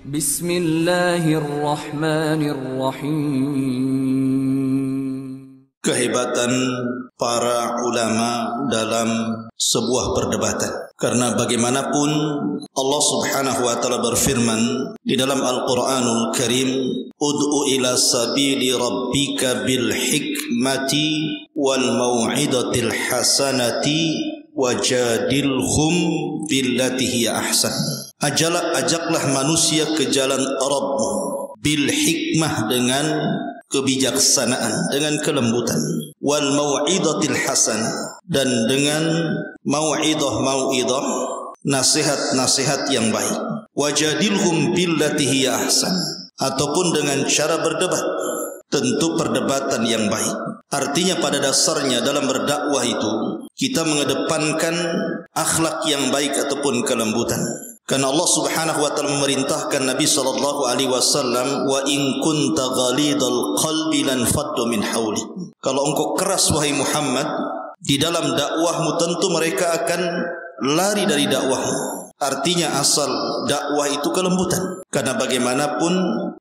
Bismillahirrahmanirrahim. Kehebatan para ulama dalam sebuah perdebatan. Karena bagaimanapun Allah Subhanahu wa taala berfirman di dalam Al-Qur'anul Karim, "Ud'u ila sabili rabbika bil hikmati wal mau'izatil hasanati wajadilhum billati hiya ahsan." Ajaklah manusia ke jalan Rabbmu bil hikmah, dengan kebijaksanaan, dengan kelembutan, wal mau'izatil hasanah, dan dengan mau'izah, nasihat-nasihat yang baik, wajadilhum billati hiya ahsan, ataupun dengan cara berdebat, tentu perdebatan yang baik. Artinya pada dasarnya dalam berdakwah itu kita mengedepankan akhlak yang baik ataupun kelembutan. Karena Allah Subhanahu wa taala memerintahkan Nabi sallallahu alaihi wasallam, "Wa in kunta ghalidal qalbi lan faddu min hawli." Kalau engkau keras wahai Muhammad di dalam dakwahmu, tentu mereka akan lari dari dakwahmu. Artinya asal dakwah itu kelembutan. Karena bagaimanapun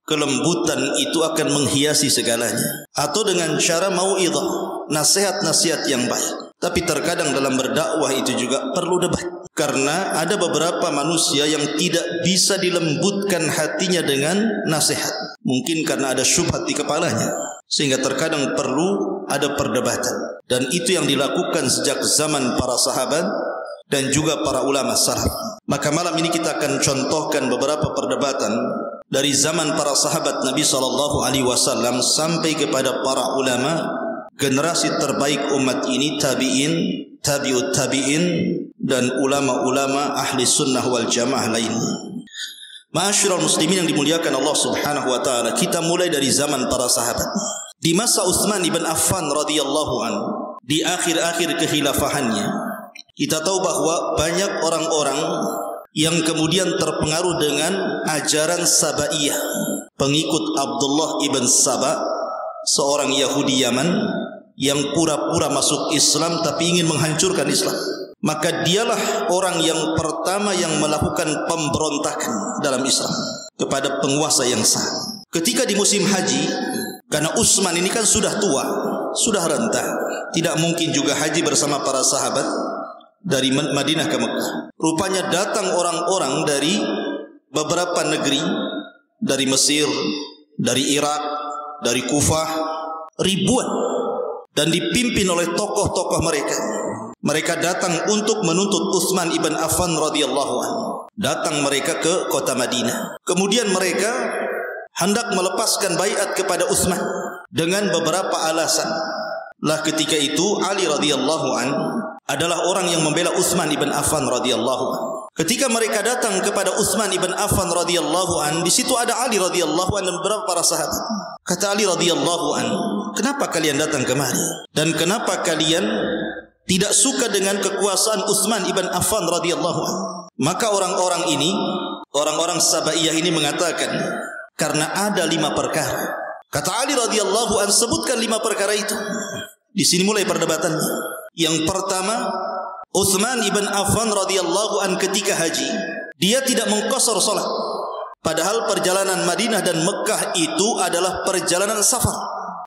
kelembutan itu akan menghiasi segalanya. Atau dengan cara mau'izah, nasihat-nasihat yang baik. Tapi terkadang dalam berdakwah itu juga perlu debat. Karena ada beberapa manusia yang tidak bisa dilembutkan hatinya dengan nasihat. Mungkin karena ada syubhat di kepalanya, sehingga terkadang perlu ada perdebatan. Dan itu yang dilakukan sejak zaman para sahabat dan juga para ulama salaf. Maka malam ini kita akan contohkan beberapa perdebatan dari zaman para sahabat Nabi SAW sampai kepada para ulama, generasi terbaik umat ini, tabi'in, tabi'ut tabi'in, dan ulama-ulama ahli sunnah wal jamaah lainnya. Ma'asyiral muslimin yang dimuliakan Allah Subhanahu wa taala, kita mulai dari zaman para sahabat. Di masa Utsman ibn Affan radhiyallahu anhu, di akhir-akhir kekhilafahannya, kita tahu bahwa banyak orang-orang yang kemudian terpengaruh dengan ajaran Sabaiyah, pengikut Abdullah ibn Saba, seorang Yahudi Yaman yang pura-pura masuk Islam tapi ingin menghancurkan Islam. Maka dialah orang yang pertama yang melakukan pemberontakan dalam Islam kepada penguasa yang sah. Ketika di musim haji, karena Utsman ini kan sudah tua, sudah renta, tidak mungkin juga haji bersama para sahabat dari Madinah ke Mekah. Rupanya datang orang-orang dari beberapa negeri, dari Mesir, dari Irak, dari Kufah, ribuan, dan dipimpin oleh tokoh-tokoh mereka. Mereka datang untuk menuntut Utsman ibn Affan radhiyallahu anhu. Datang mereka ke kota Madinah. Kemudian mereka hendak melepaskan baiat kepada Utsman dengan beberapa alasan. Lah ketika itu Ali radhiyallahu anhu adalah orang yang membela Utsman ibn Affan radhiyallahu anhu. Ketika mereka datang kepada Utsman ibn Affan radhiyallahu anhu, di situ ada Ali radhiyallahu anhu dan beberapa para sahabat. Kata Ali radhiyallahu anhu, "Kenapa kalian datang kemari? Dan kenapa kalian tidak suka dengan kekuasaan Utsman ibn Affan radhiyallahu anhu?" Maka orang-orang ini, orang-orang Sabaiyah ini mengatakan, karena ada 5 perkara. Kata Ali radhiyallahu anhu, sebutkan 5 perkara itu. Di sini mulai perdebatannya. Yang pertama, Utsman ibn Affan radhiyallahu anhu ketika haji, dia tidak mengqasar salat. Padahal perjalanan Madinah dan Mekah itu adalah perjalanan safar.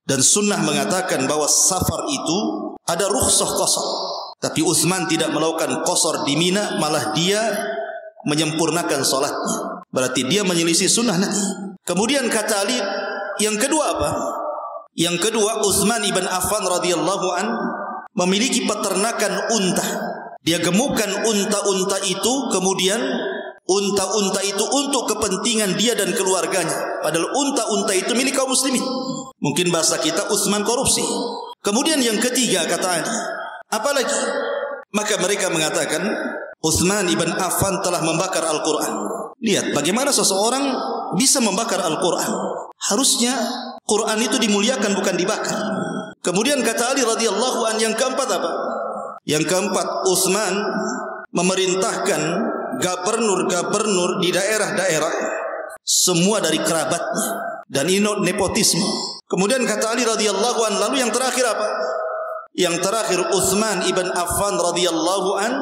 Dan sunnah mengatakan bahwa safar itu ada rukhsah qasar. Tapi Utsman tidak melakukan qasar di Mina, malah dia menyempurnakan salatnya. Berarti dia menyelisih sunnah Nabi. Kemudian kata Ali, yang kedua apa? Yang kedua, Utsman ibn Affan radhiyallahu an memiliki peternakan unta. Dia gemukkan unta-unta itu, kemudian unta-unta itu untuk kepentingan dia dan keluarganya. Padahal unta-unta itu milik kaum muslimin. Mungkin bahasa kita, Utsman korupsi. Kemudian yang ketiga kata Ali, apalagi? Maka mereka mengatakan Utsman ibn Affan telah membakar Al-Quran. Lihat bagaimana seseorang bisa membakar Al-Quran. Harusnya Quran itu dimuliakan, bukan dibakar. Kemudian kata Ali radhiyallahu an, yang keempat apa? Yang keempat, Utsman memerintahkan gubernur-gubernur di daerah-daerah semua dari kerabatnya, dan ini nepotisme. Kemudian kata Ali radhiyallahu an, lalu yang terakhir apa? Yang terakhir, Utsman ibn Affan radhiyallahu an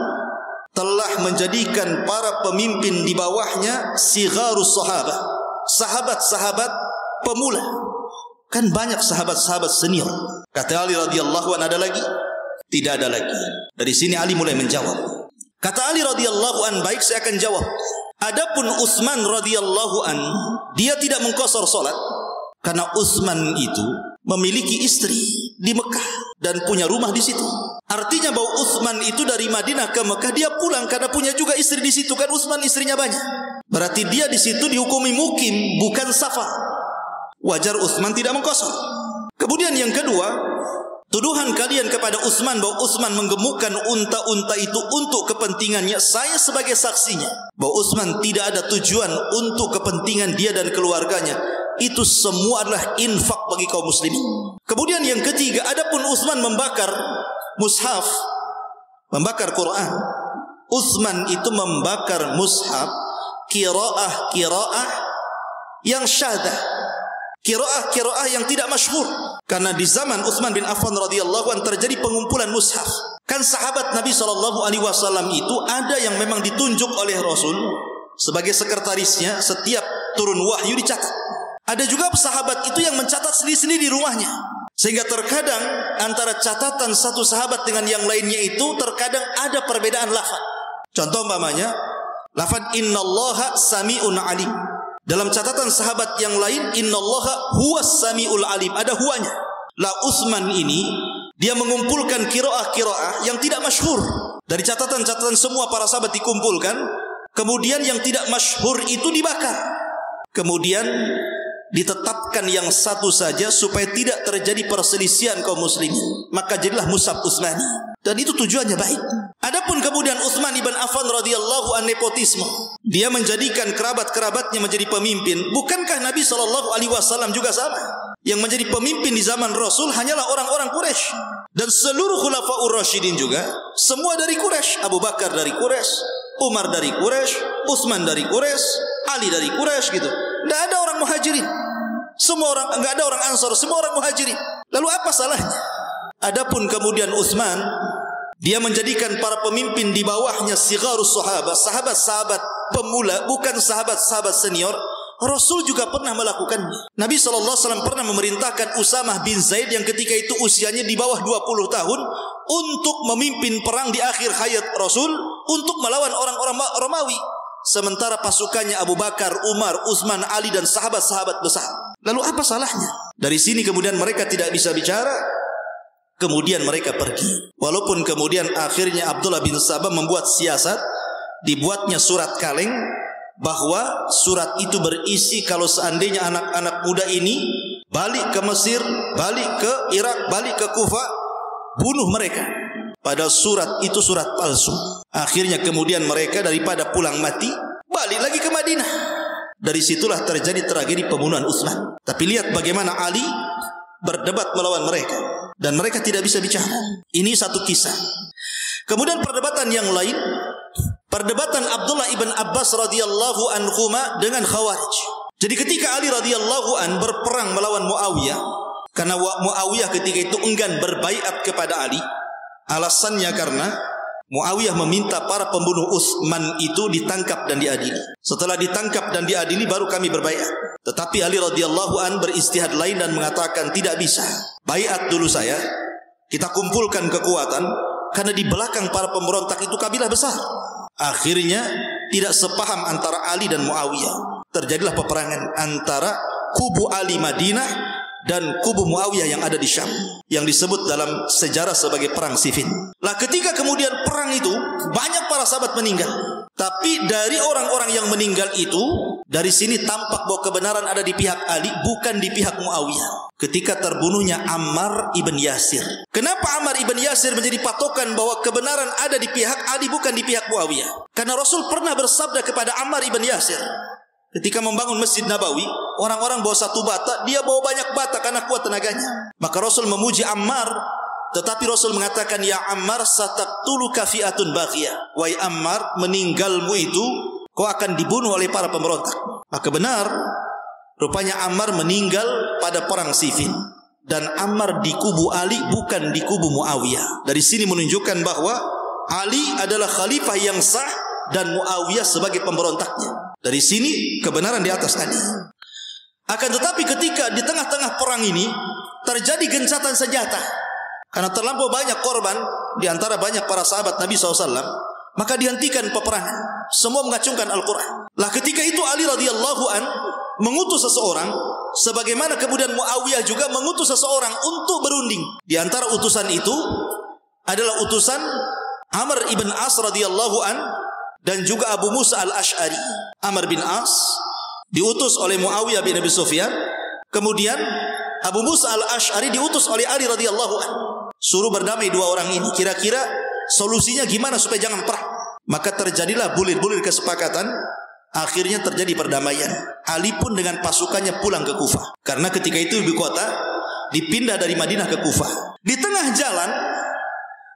telah menjadikan para pemimpin di bawahnya sigharus sahabah, sahabat-sahabat pemula. Kan banyak sahabat-sahabat senior. Kata Ali radhiyallahu an, ada lagi? Tidak ada lagi. Dari sini Ali mulai menjawab. Kata Ali radhiyallahu an, baik, saya akan jawab. Adapun Utsman radhiyallahu an, dia tidak mengqasar salat karena Utsman itu memiliki istri di Mekah dan punya rumah di situ. Artinya bahwa Utsman itu dari Madinah ke Mekah dia pulang karena punya juga istri di situ, kan Utsman istrinya banyak. Berarti dia di situ dihukumi mukim, bukan safar. Wajar Utsman tidak mengqasar. Kemudian yang kedua, tuduhan kalian kepada Utsman bahwa Utsman menggemukkan unta-unta itu untuk kepentingannya, saya sebagai saksinya bahwa Utsman tidak ada tujuan untuk kepentingan dia dan keluarganya. Itu semua adalah infak bagi kaum muslimin. Kemudian yang ketiga, adapun Utsman membakar mushaf, membakar Quran. Utsman itu membakar mushaf qiraah yang syadzah, qiraah yang tidak masyhur. Karena di zaman Utsman bin Affan radhiyallahu an terjadi pengumpulan mushaf. Kan sahabat Nabi SAW itu ada yang memang ditunjuk oleh Rasul sebagai sekretarisnya, setiap turun wahyu dicatat. Ada juga sahabat itu yang mencatat sendiri-sendiri di rumahnya. Sehingga terkadang antara catatan satu sahabat dengan yang lainnya itu terkadang ada perbedaan lafaz. Contoh umpamanya, lafaz innallaha sami'un alim. Dalam catatan sahabat yang lain, innallaha huwas sami'ul alim. Ada huanya. La Utsman ini, dia mengumpulkan qiraah yang tidak masyhur. Dari catatan-catatan semua para sahabat dikumpulkan. Kemudian yang tidak masyhur itu dibakar. Kemudian ditetapkan yang satu saja supaya tidak terjadi perselisihan kaum muslimin. Maka jadilah mushaf Utsmani. Dan itu tujuannya baik. Adapun kemudian Utsman ibn Affan radhiyallahu an nepotisme. Dia menjadikan kerabat-kerabatnya menjadi pemimpin. Bukankah Nabi SAW juga sama? Yang menjadi pemimpin di zaman Rasul hanyalah orang-orang Quraisy. Dan seluruh khulafaur rasyidin juga semua dari Quraisy. Abu Bakar dari Quraisy, Umar dari Quraisy, Utsman dari Quraisy, Ali dari Quraisy gitu. Tidak ada orang muhajirin. Semua orang, enggak ada orang Ansor, semua orang muhajirin. Lalu apa salahnya? Adapun kemudian Utsman, dia menjadikan para pemimpin di bawahnya sigharus sahabat, sahabat-sahabat pemula, bukan sahabat-sahabat senior. Rasul juga pernah melakukannya. Nabi SAW pernah memerintahkan Usamah bin Zaid yang ketika itu usianya di bawah 20 tahun untuk memimpin perang di akhir hayat Rasul untuk melawan orang-orang Romawi. Sementara pasukannya Abu Bakar, Umar, Utsman, Ali dan sahabat-sahabat besar. Lalu apa salahnya? Dari sini kemudian mereka tidak bisa bicara. Kemudian mereka pergi. Walaupun kemudian akhirnya Abdullah bin Sabah membuat siasat, dibuatnya surat kaleng, bahwa surat itu berisi kalau seandainya anak-anak muda ini balik ke Mesir, balik ke Irak, balik ke Kufah, bunuh mereka. Padahal surat itu surat palsu. Akhirnya kemudian mereka daripada pulang mati, balik lagi ke Madinah. Dari situlah terjadi tragedi pembunuhan Utsman. Tapi lihat bagaimana Ali berdebat melawan mereka. Dan mereka tidak bisa bicara. Ini satu kisah. Kemudian perdebatan yang lain, perdebatan Abdullah ibn Abbas radhiyallahu anhuma dengan Khawarij. Jadi ketika Ali radhiyallahu an berperang melawan Muawiyah, karena Muawiyah ketika itu enggan berbaiat kepada Ali, alasannya karena Muawiyah meminta para pembunuh Utsman itu ditangkap dan diadili. Setelah ditangkap dan diadili baru kami berbaiat. Tetapi Ali radhiyallahu an beristihad lain dan mengatakan tidak bisa. Baiat dulu saya, kita kumpulkan kekuatan, karena di belakang para pemberontak itu kabilah besar. Akhirnya tidak sepaham antara Ali dan Muawiyah. Terjadilah peperangan antara kubu Ali Madinah dan kubu Muawiyah yang ada di Syam, yang disebut dalam sejarah sebagai perang Siffin. Lah ketika kemudian perang itu banyak para sahabat meninggal. Tapi dari orang-orang yang meninggal itu, dari sini tampak bahwa kebenaran ada di pihak Ali, bukan di pihak Muawiyah. Ketika terbunuhnya Ammar ibn Yasir. Kenapa Ammar ibn Yasir menjadi patokan bahwa kebenaran ada di pihak Ali bukan di pihak Muawiyah? Karena Rasul pernah bersabda kepada Ammar ibn Yasir, ketika membangun Masjid Nabawi, orang-orang bawa satu bata, dia bawa banyak bata karena kuat tenaganya. Maka Rasul memuji Ammar, tetapi Rasul mengatakan, ya Ammar sataqtuluka fi'atun baghiyah. Wahai Ammar, meninggalmu itu kau akan dibunuh oleh para pemberontak. Maka benar, rupanya Ammar meninggal pada perang Siffin. Dan Ammar di kubu Ali bukan di kubu Muawiyah. Dari sini menunjukkan bahwa Ali adalah khalifah yang sah dan Muawiyah sebagai pemberontaknya. Dari sini kebenaran di atas Ali. Akan tetapi ketika di tengah-tengah perang ini terjadi gencatan senjata, karena terlampau banyak korban di antara banyak para sahabat Nabi SAW, maka dihentikan peperangan. Semua mengacungkan Al-Quran. Lah ketika itu Ali radhiyallahu an mengutus seseorang, sebagaimana kemudian Muawiyah juga mengutus seseorang untuk berunding. Di antara utusan itu adalah utusan Amr ibn As radhiyallahu an dan juga Abu Musa al-Ash'ari. Amr bin As diutus oleh Muawiyah bin Abi Sufyan, kemudian Abu Musa al-Ash'ari diutus oleh Ali radhiyallahu an. Suruh berdamai dua orang ini. Kira-kira solusinya gimana supaya jangan perang? Maka terjadilah bulir-bulir kesepakatan. Akhirnya terjadi perdamaian. Ali pun dengan pasukannya pulang ke Kufah, karena ketika itu ibu kota dipindah dari Madinah ke Kufah. Di tengah jalan,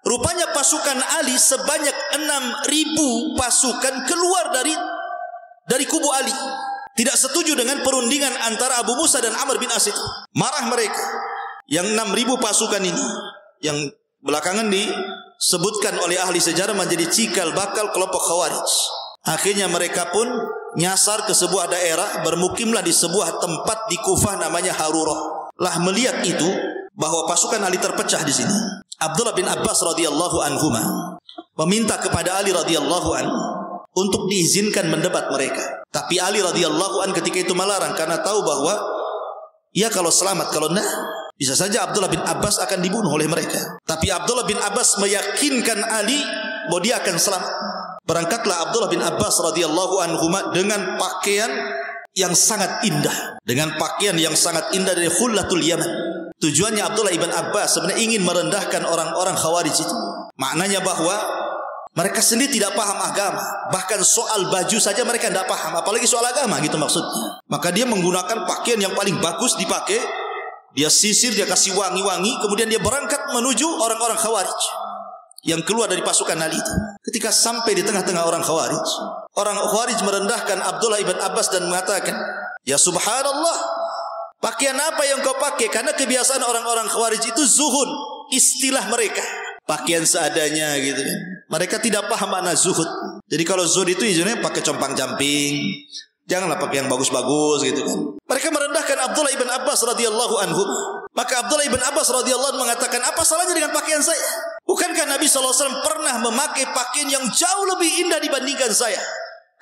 rupanya pasukan Ali sebanyak 6.000 pasukan keluar dari kubu Ali. Tidak setuju dengan perundingan antara Abu Musa dan Amr bin As itu. Marah mereka. Yang 6.000 pasukan ini, yang belakangan disebutkan oleh ahli sejarah menjadi cikal bakal kelompok Khawarij. Akhirnya mereka pun nyasar ke sebuah daerah, bermukimlah di sebuah tempat di Kufah namanya Harurah. Lah melihat itu bahwa pasukan Ali terpecah di sini, Abdullah bin Abbas radhiyallahu anhuma meminta kepada Ali radhiyallahu an untuk diizinkan mendebat mereka. Tapi Ali radhiyallahu an ketika itu melarang, karena tahu bahwa ya kalau selamat, kalau enggak bisa saja Abdullah bin Abbas akan dibunuh oleh mereka. Tapi Abdullah bin Abbas meyakinkan Ali bahwa dia akan selamat. Berangkatlah Abdullah bin Abbas radhiyallahu anhuma dengan pakaian yang sangat indah, dengan pakaian yang sangat indah dari Khullatul Yaman. Tujuannya Abdullah bin Abbas sebenarnya ingin merendahkan orang-orang Khawarij itu. Maknanya bahwa mereka sendiri tidak paham agama, bahkan soal baju saja mereka tidak paham, apalagi soal agama gitu maksudnya. Maka dia menggunakan pakaian yang paling bagus dipakai, dia sisir, dia kasih wangi-wangi, kemudian dia berangkat menuju orang-orang Khawarij yang keluar dari pasukan Ali itu. Ketika sampai di tengah-tengah orang Khawarij merendahkan Abdullah ibn Abbas dan mengatakan, "Ya subhanallah, pakaian apa yang kau pakai?" Karena kebiasaan orang-orang Khawarij itu zuhud, istilah mereka, pakaian seadanya gitu kan. Mereka tidak paham makna zuhud. Jadi kalau zuhud itu izinnya pakai compang-camping, janganlah pakai yang bagus-bagus gitu kan. Mereka merendahkan Abdullah ibn Abbas radhiyallahu anhu. Maka Abdullah ibn Abbas radhiyallahu anhu mengatakan, "Apa salahnya dengan pakaian saya? Bukankah Nabi SAW pernah memakai pakaian yang jauh lebih indah dibandingkan saya?"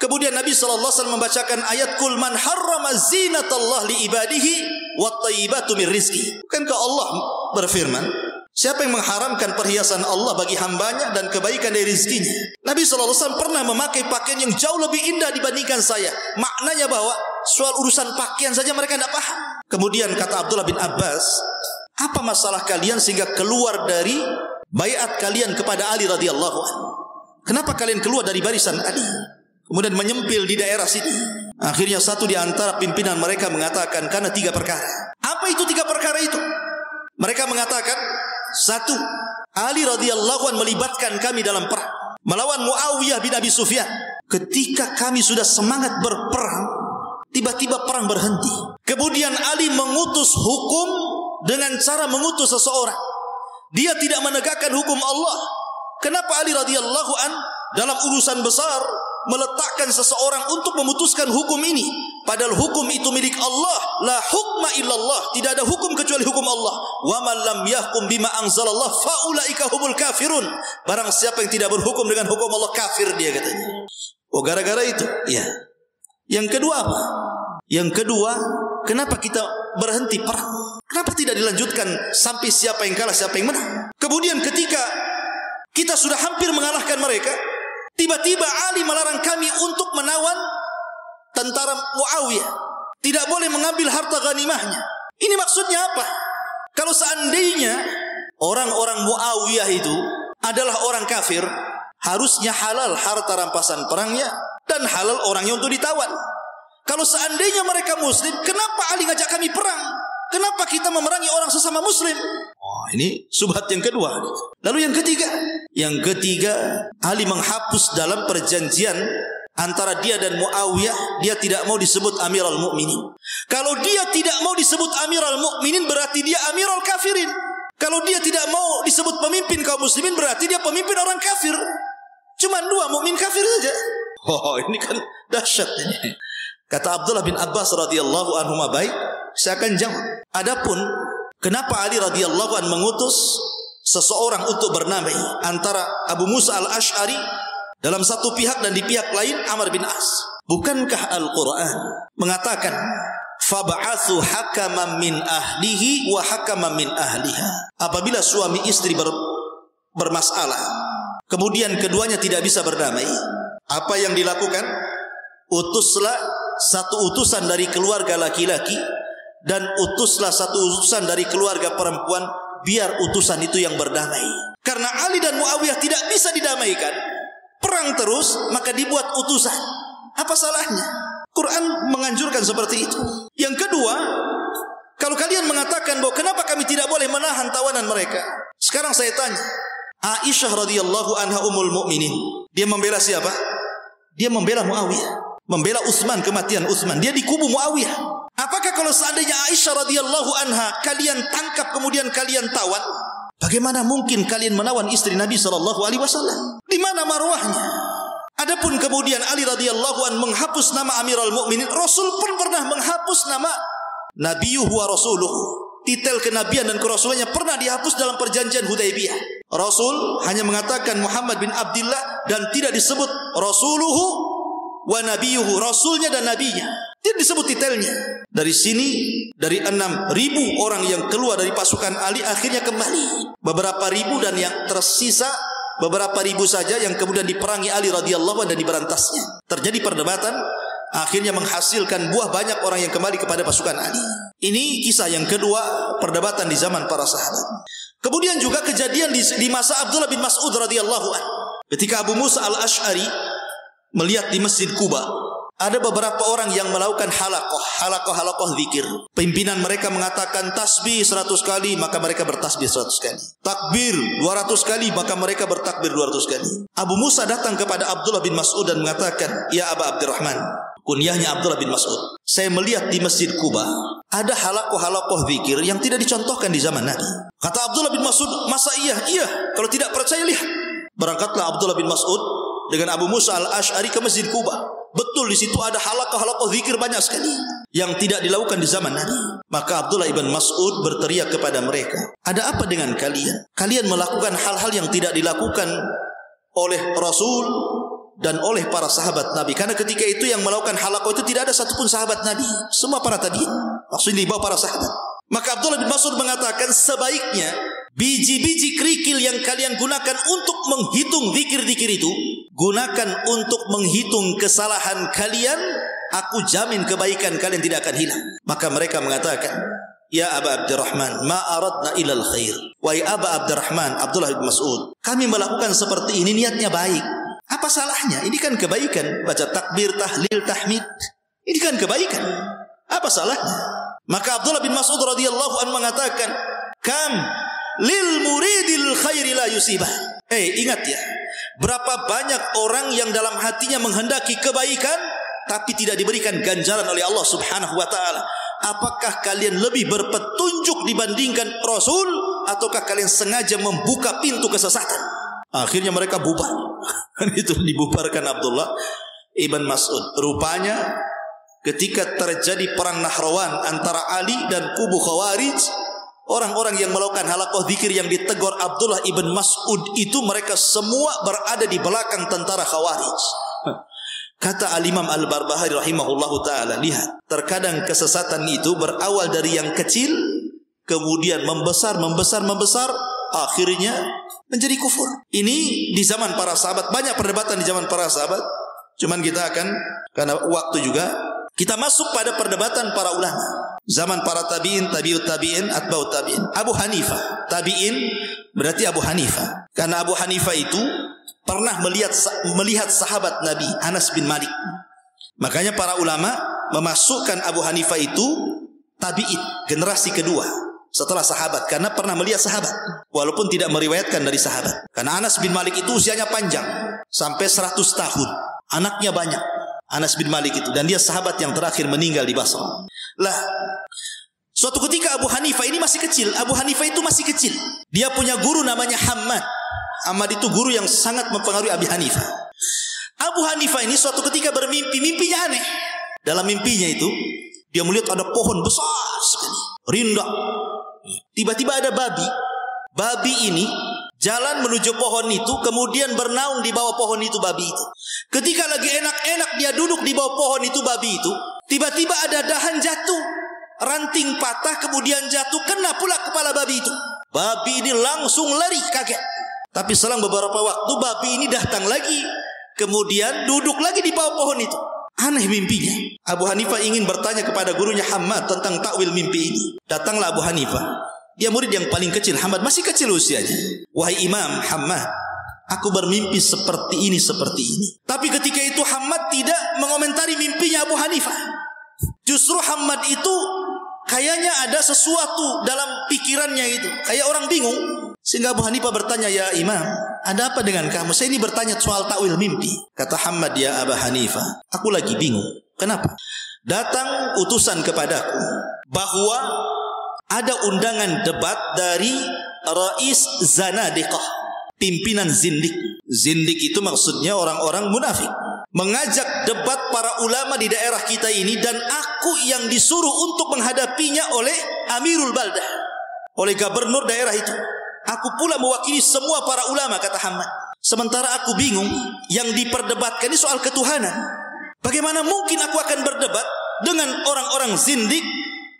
Kemudian Nabi SAW membacakan ayat, "Qul man harrama zinatallah li ibadihi wat thayyibatu min rizqi." Bukankah Allah berfirman, siapa yang mengharamkan perhiasan Allah bagi hambanya dan kebaikan dari rezekinya? Nabi SAW pernah memakai pakaian yang jauh lebih indah dibandingkan saya. Maknanya bahwa soal urusan pakaian saja mereka tidak paham. Kemudian kata Abdullah bin Abbas, "Apa masalah kalian sehingga keluar dari baiat kalian kepada Ali radhiyallahu anhu? Kenapa kalian keluar dari barisan Ali?" Kemudian menyempil di daerah sini. Akhirnya satu di antara pimpinan mereka mengatakan, karena 3 perkara. Apa itu 3 perkara itu? Mereka mengatakan, 1, Ali radhiyallahu anhu melibatkan kami dalam perang melawan Muawiyah bin Abi Sufyan. Ketika kami sudah semangat berperang, tiba-tiba perang berhenti. Kemudian Ali mengutus hukum dengan cara mengutus seseorang. Dia tidak menegakkan hukum Allah. Kenapa Ali radhiyallahu an dalam urusan besar meletakkan seseorang untuk memutuskan hukum ini? Padahal hukum itu milik Allah. La hukma illallah. Tidak ada hukum kecuali hukum Allah. Wa man lam yahkum bima anzalallah faulaika humul kafirun. Barang siapa yang tidak berhukum dengan hukum Allah, kafir dia katanya. Oh, gara-gara itu. Ya. Yang kedua apa? Yang kedua, kenapa kita berhenti perang? Kenapa tidak dilanjutkan sampai siapa yang kalah, siapa yang menang? Kemudian ketika kita sudah hampir mengalahkan mereka, tiba-tiba Ali melarang kami untuk menawan tentara Muawiyah. Tidak boleh mengambil harta ghanimahnya. Ini maksudnya apa? Kalau seandainya orang-orang Muawiyah itu adalah orang kafir, harusnya halal harta rampasan perangnya dan halal orangnya untuk ditawan. Kalau seandainya mereka muslim, kenapa Ali ngajak kami perang? Kenapa kita memerangi orang sesama muslim? Oh, ini subhat yang kedua. Lalu yang ketiga? Yang ketiga, Ali menghapus dalam perjanjian antara dia dan Muawiyah, dia tidak mau disebut Amirul Mukminin. Kalau dia tidak mau disebut Amirul Mukminin, berarti dia Amirul Kafirin. Kalau dia tidak mau disebut pemimpin kaum muslimin, berarti dia pemimpin orang kafir. Cuma 2 mukmin kafir saja. Oh, ini kan dahsyat ini. Kata Abdullah bin Abbas radhiyallahu anhu, baik, saya akan jawab. Adapun kenapa Ali radhiyallahu anhu mengutus seseorang untuk bernamai antara Abu Musa al-Ash'ari dalam satu pihak dan di pihak lain Amr bin As? Bukankah Al-Quran mengatakan fab'athu hakaman min ahlihi wa hakaman min ahliha? Apabila suami istri bermasalah, kemudian keduanya tidak bisa berdamai, apa yang dilakukan? Utuslah satu utusan dari keluarga laki-laki dan utuslah satu utusan dari keluarga perempuan, biar utusan itu yang berdamai. Karena Ali dan Muawiyah tidak bisa didamaikan, perang terus, maka dibuat utusan. Apa salahnya? Quran menganjurkan seperti itu. Yang kedua, kalau kalian mengatakan bahwa kenapa kami tidak boleh menahan tawanan mereka, sekarang saya tanya, Aisyah radhiyallahu anha ummul mukminin, dia membela siapa? Dia membela Muawiyah, membela Utsman, kematian Utsman. Dia di kubu Muawiyah. Apakah kalau seandainya Aisyah radhiyallahu anha kalian tangkap kemudian kalian tawan, bagaimana mungkin kalian menawan istri Nabi sallallahu alaihi wasallam? Di mana marwahnya? Adapun kemudian Ali radhiyallahu anhu menghapus nama Amirul Mukminin, Rasul pun pernah menghapus nama Nabiyuhu wa Rasuluhu. Titel kenabian dan kerasulannya pernah dihapus dalam perjanjian Hudaybiyah. Rasul hanya mengatakan Muhammad bin Abdullah dan tidak disebut Rasuluhu wa Nabiyuhu, Rasulnya dan Nabinya. Tidak disebut titelnya. Dari sini, dari 6.000 orang yang keluar dari pasukan Ali akhirnya kembali. Beberapa ribu dan yang tersisa beberapa ribu saja yang kemudian diperangi Ali radhiyallahu anhu dan diberantasnya. Terjadi perdebatan, akhirnya menghasilkan buah banyak orang yang kembali kepada pasukan Ali. Ini kisah yang kedua, perdebatan di zaman para sahabat. Kemudian juga kejadian di masa Abdullah bin Mas'ud radhiyallahu anhu. Ketika Abu Musa al-Ash'ari melihat di Masjid Quba ada beberapa orang yang melakukan halaqah zikir. Pimpinan mereka mengatakan tasbih 100 kali, maka mereka bertasbih 100 kali. Takbir 200 kali, maka mereka bertakbir 200 kali. Abu Musa datang kepada Abdullah bin Mas'ud dan mengatakan, "Ya Aba Abdurrahman," kunyahnya Abdullah bin Mas'ud, "saya melihat di Masjid Quba ada halaqah zikir yang tidak dicontohkan di zaman Nabi." Kata Abdullah bin Mas'ud, "Masa iya? Iya, kalau tidak percaya lihat." Berangkatlah Abdullah bin Mas'ud dengan Abu Musa al-Ash'ari ke Masjid Quba. Betul, di situ ada halaqah zikir banyak sekali yang tidak dilakukan di zaman Nabi. Maka Abdullah ibn Mas'ud berteriak kepada mereka, "Ada apa dengan kalian? Kalian melakukan hal-hal yang tidak dilakukan oleh Rasul dan oleh para sahabat Nabi." Karena ketika itu yang melakukan halaqah itu tidak ada satupun sahabat Nabi, semua para tabi'in. Maksudnya di bawah para sahabat. Maka Abdullah bin Mas'ud mengatakan, sebaiknya biji-biji kerikil yang kalian gunakan untuk menghitung zikir-zikir itu, gunakan untuk menghitung kesalahan kalian. Aku jamin kebaikan kalian tidak akan hilang. Maka mereka mengatakan, "Ya Aba Abdurrahman, ma aradna ilal khair." Wahai Aba Abdurrahman, Abdullah bin Mas'ud, kami melakukan seperti ini niatnya baik. Apa salahnya? Ini kan kebaikan. Baca takbir, tahlil, tahmid, ini kan kebaikan. Apa salahnya? Maka Abdullah bin Mas'ud radhiyallahu anhu mengatakan, "Kam lil muridil khairi la yusibah." Ingat ya, berapa banyak orang yang dalam hatinya menghendaki kebaikan tapi tidak diberikan ganjaran oleh Allah Subhanahu wa taala. Apakah kalian lebih berpetunjuk dibandingkan Rasul, ataukah kalian sengaja membuka pintu kesesatan? Akhirnya mereka bubar. Itu dibubarkan Abdullah ibn Mas'ud. Rupanya ketika terjadi perang Nahrawan antara Ali dan kubu Khawarij, orang-orang yang melakukan halaqah zikir yang ditegur Abdullah ibn Mas'ud itu mereka semua berada di belakang tentara Khawarij. Kata Al-Imam Al-Barbahari rahimahullahu ta'ala, lihat, terkadang kesesatan itu berawal dari yang kecil, kemudian membesar, akhirnya menjadi kufur. Ini di zaman para sahabat, banyak perdebatan di zaman para sahabat. Cuman kita akan, karena waktu juga, kita masuk pada perdebatan para ulama. Zaman para tabi'in, tabi'ut tabi'in, atba'ut tabi'in. Abu Hanifah, tabi'in berarti Abu Hanifah. Karena Abu Hanifah itu pernah melihat sahabat Nabi Anas bin Malik. Makanya para ulama memasukkan Abu Hanifah itu tabi'in, generasi kedua setelah sahabat, karena pernah melihat sahabat walaupun tidak meriwayatkan dari sahabat. Karena Anas bin Malik itu usianya panjang sampai 100 tahun. Anaknya banyak, Anas bin Malik itu, dan dia sahabat yang terakhir meninggal di Basrah. Lah, Suatu ketika Abu Hanifah ini masih kecil. Abu Hanifah itu masih kecil. Dia punya guru namanya Hammad. Hammad itu guru yang sangat mempengaruhi Abi Hanifah. Abu Hanifah ini suatu ketika bermimpi. Mimpinya aneh. Dalam mimpinya itu dia melihat ada pohon besar sekali, rindang. Tiba-tiba ada babi. Babi ini jalan menuju pohon itu, kemudian bernaung di bawah pohon itu babi itu. Ketika lagi enak-enak dia duduk di bawah pohon itu babi itu, tiba-tiba ada dahan jatuh, ranting patah, kemudian jatuh, kena pula kepala babi itu. Babi ini langsung lari kaget. Tapi selang beberapa waktu babi ini datang lagi, kemudian duduk lagi di bawah pohon itu. Aneh mimpinya. Abu Hanifah ingin bertanya kepada gurunya Hammad tentang takwil mimpi ini. Datanglah Abu Hanifah. Dia murid yang paling kecil. Hammad masih kecil usianya. Wahai Imam Hammad, aku bermimpi seperti ini. Tapi ketika itu Hammad tidak mengomentari mimpinya Abu Hanifah. Justru Hammad itu kayaknya ada sesuatu dalam pikirannya itu. Kayak orang bingung. Sehingga Abu Hanifah bertanya, ya Imam, ada apa dengan kamu? Saya ini bertanya soal takwil mimpi. Kata Hammad, ya Abu Hanifah, aku lagi bingung. Kenapa? Datang utusan kepadaku bahwa ada undangan debat dari Rais Zanadiqah, pimpinan zindik. Zindik itu maksudnya orang-orang munafik. Mengajak debat para ulama di daerah kita ini, dan aku yang disuruh untuk menghadapinya oleh Amirul Baldah, oleh gubernur daerah itu. Aku pula mewakili semua para ulama, kata Hammad. Sementara aku bingung, yang diperdebatkan ini soal ketuhanan. Bagaimana mungkin aku akan berdebat dengan orang-orang zindik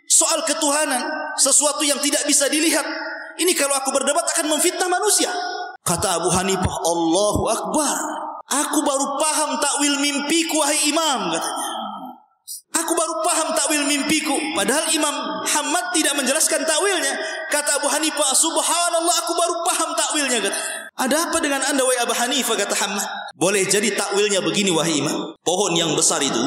soal ketuhanan, sesuatu yang tidak bisa dilihat. Ini kalau aku berdebat akan memfitnah manusia. Kata Abu Hanifah, Allahu Akbar. Aku baru paham takwil mimpiku, wahai Imam, katanya. Aku baru paham takwil mimpiku. Padahal Imam Hammad tidak menjelaskan takwilnya. Kata Abu Hanifah, subhanallah, aku baru paham takwilnya, kata. Ada apa dengan anda, wahai Abu Hanifah, kata Hammad. Boleh jadi takwilnya begini, wahai Imam. Pohon yang besar itu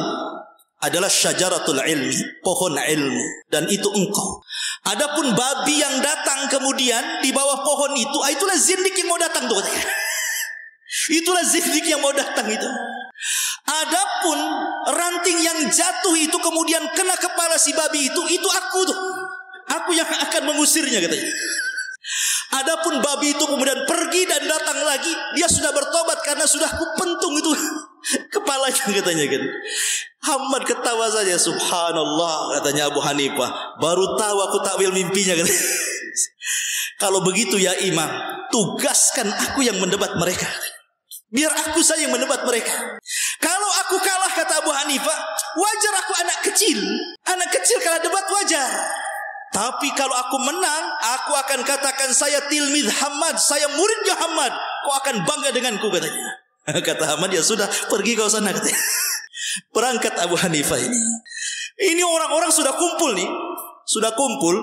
adalah syajaratul ilmi, pohon ilmu, dan itu engkau. Adapun babi yang datang kemudian di bawah pohon itu, itulah zindik yang mau datang tuh, katanya. Itulah zindik yang mau datang itu. Adapun ranting yang jatuh itu kemudian kena kepala si babi itu aku tuh. Aku yang akan mengusirnya, katanya. Adapun babi itu kemudian pergi dan datang lagi, dia sudah bertobat karena sudah kupentung itu kepalanya, katanya kan. Hammad ketawa saja, subhanallah, katanya Abu Hanifah. Baru tahu aku takwil mimpinya, katanya. Kalau begitu ya Imam, tugaskan aku yang mendebat mereka. Biar aku saja yang mendebat mereka. Kalau aku kalah, kata Abu Hanifah, wajar, aku anak kecil. Anak kecil kalah debat wajar. Tapi kalau aku menang, aku akan katakan saya tilmidh Hammad, saya muridnya Hammad. Kau akan bangga denganku, katanya. Kata Hammad, ya sudah, pergi kau sana, katanya. Berangkat Abu Hanifah ini. Ini orang-orang sudah kumpul nih. Sudah kumpul.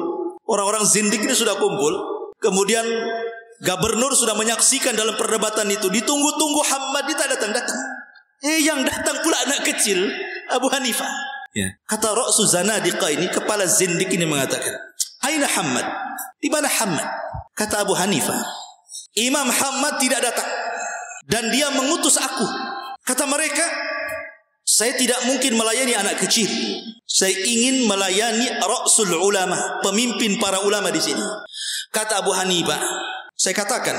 Orang-orang zindik ini sudah kumpul. Kemudian gubernur sudah menyaksikan dalam perdebatan itu. Ditunggu-tunggu Hammad itu datang-datang. Yang datang pula anak kecil, Abu Hanifah. Ya. Kata Ra'su Zanadiqah ini, kepala zindik ini mengatakan, Aina Hammad? Di mana Hammad? Kata Abu Hanifah, Imam Hammad tidak datang dan dia mengutus aku. Kata mereka, saya tidak mungkin melayani anak kecil. Saya ingin melayani Ra'sul Ulama, pemimpin para ulama di sini. Kata Abu Hanifah, saya katakan,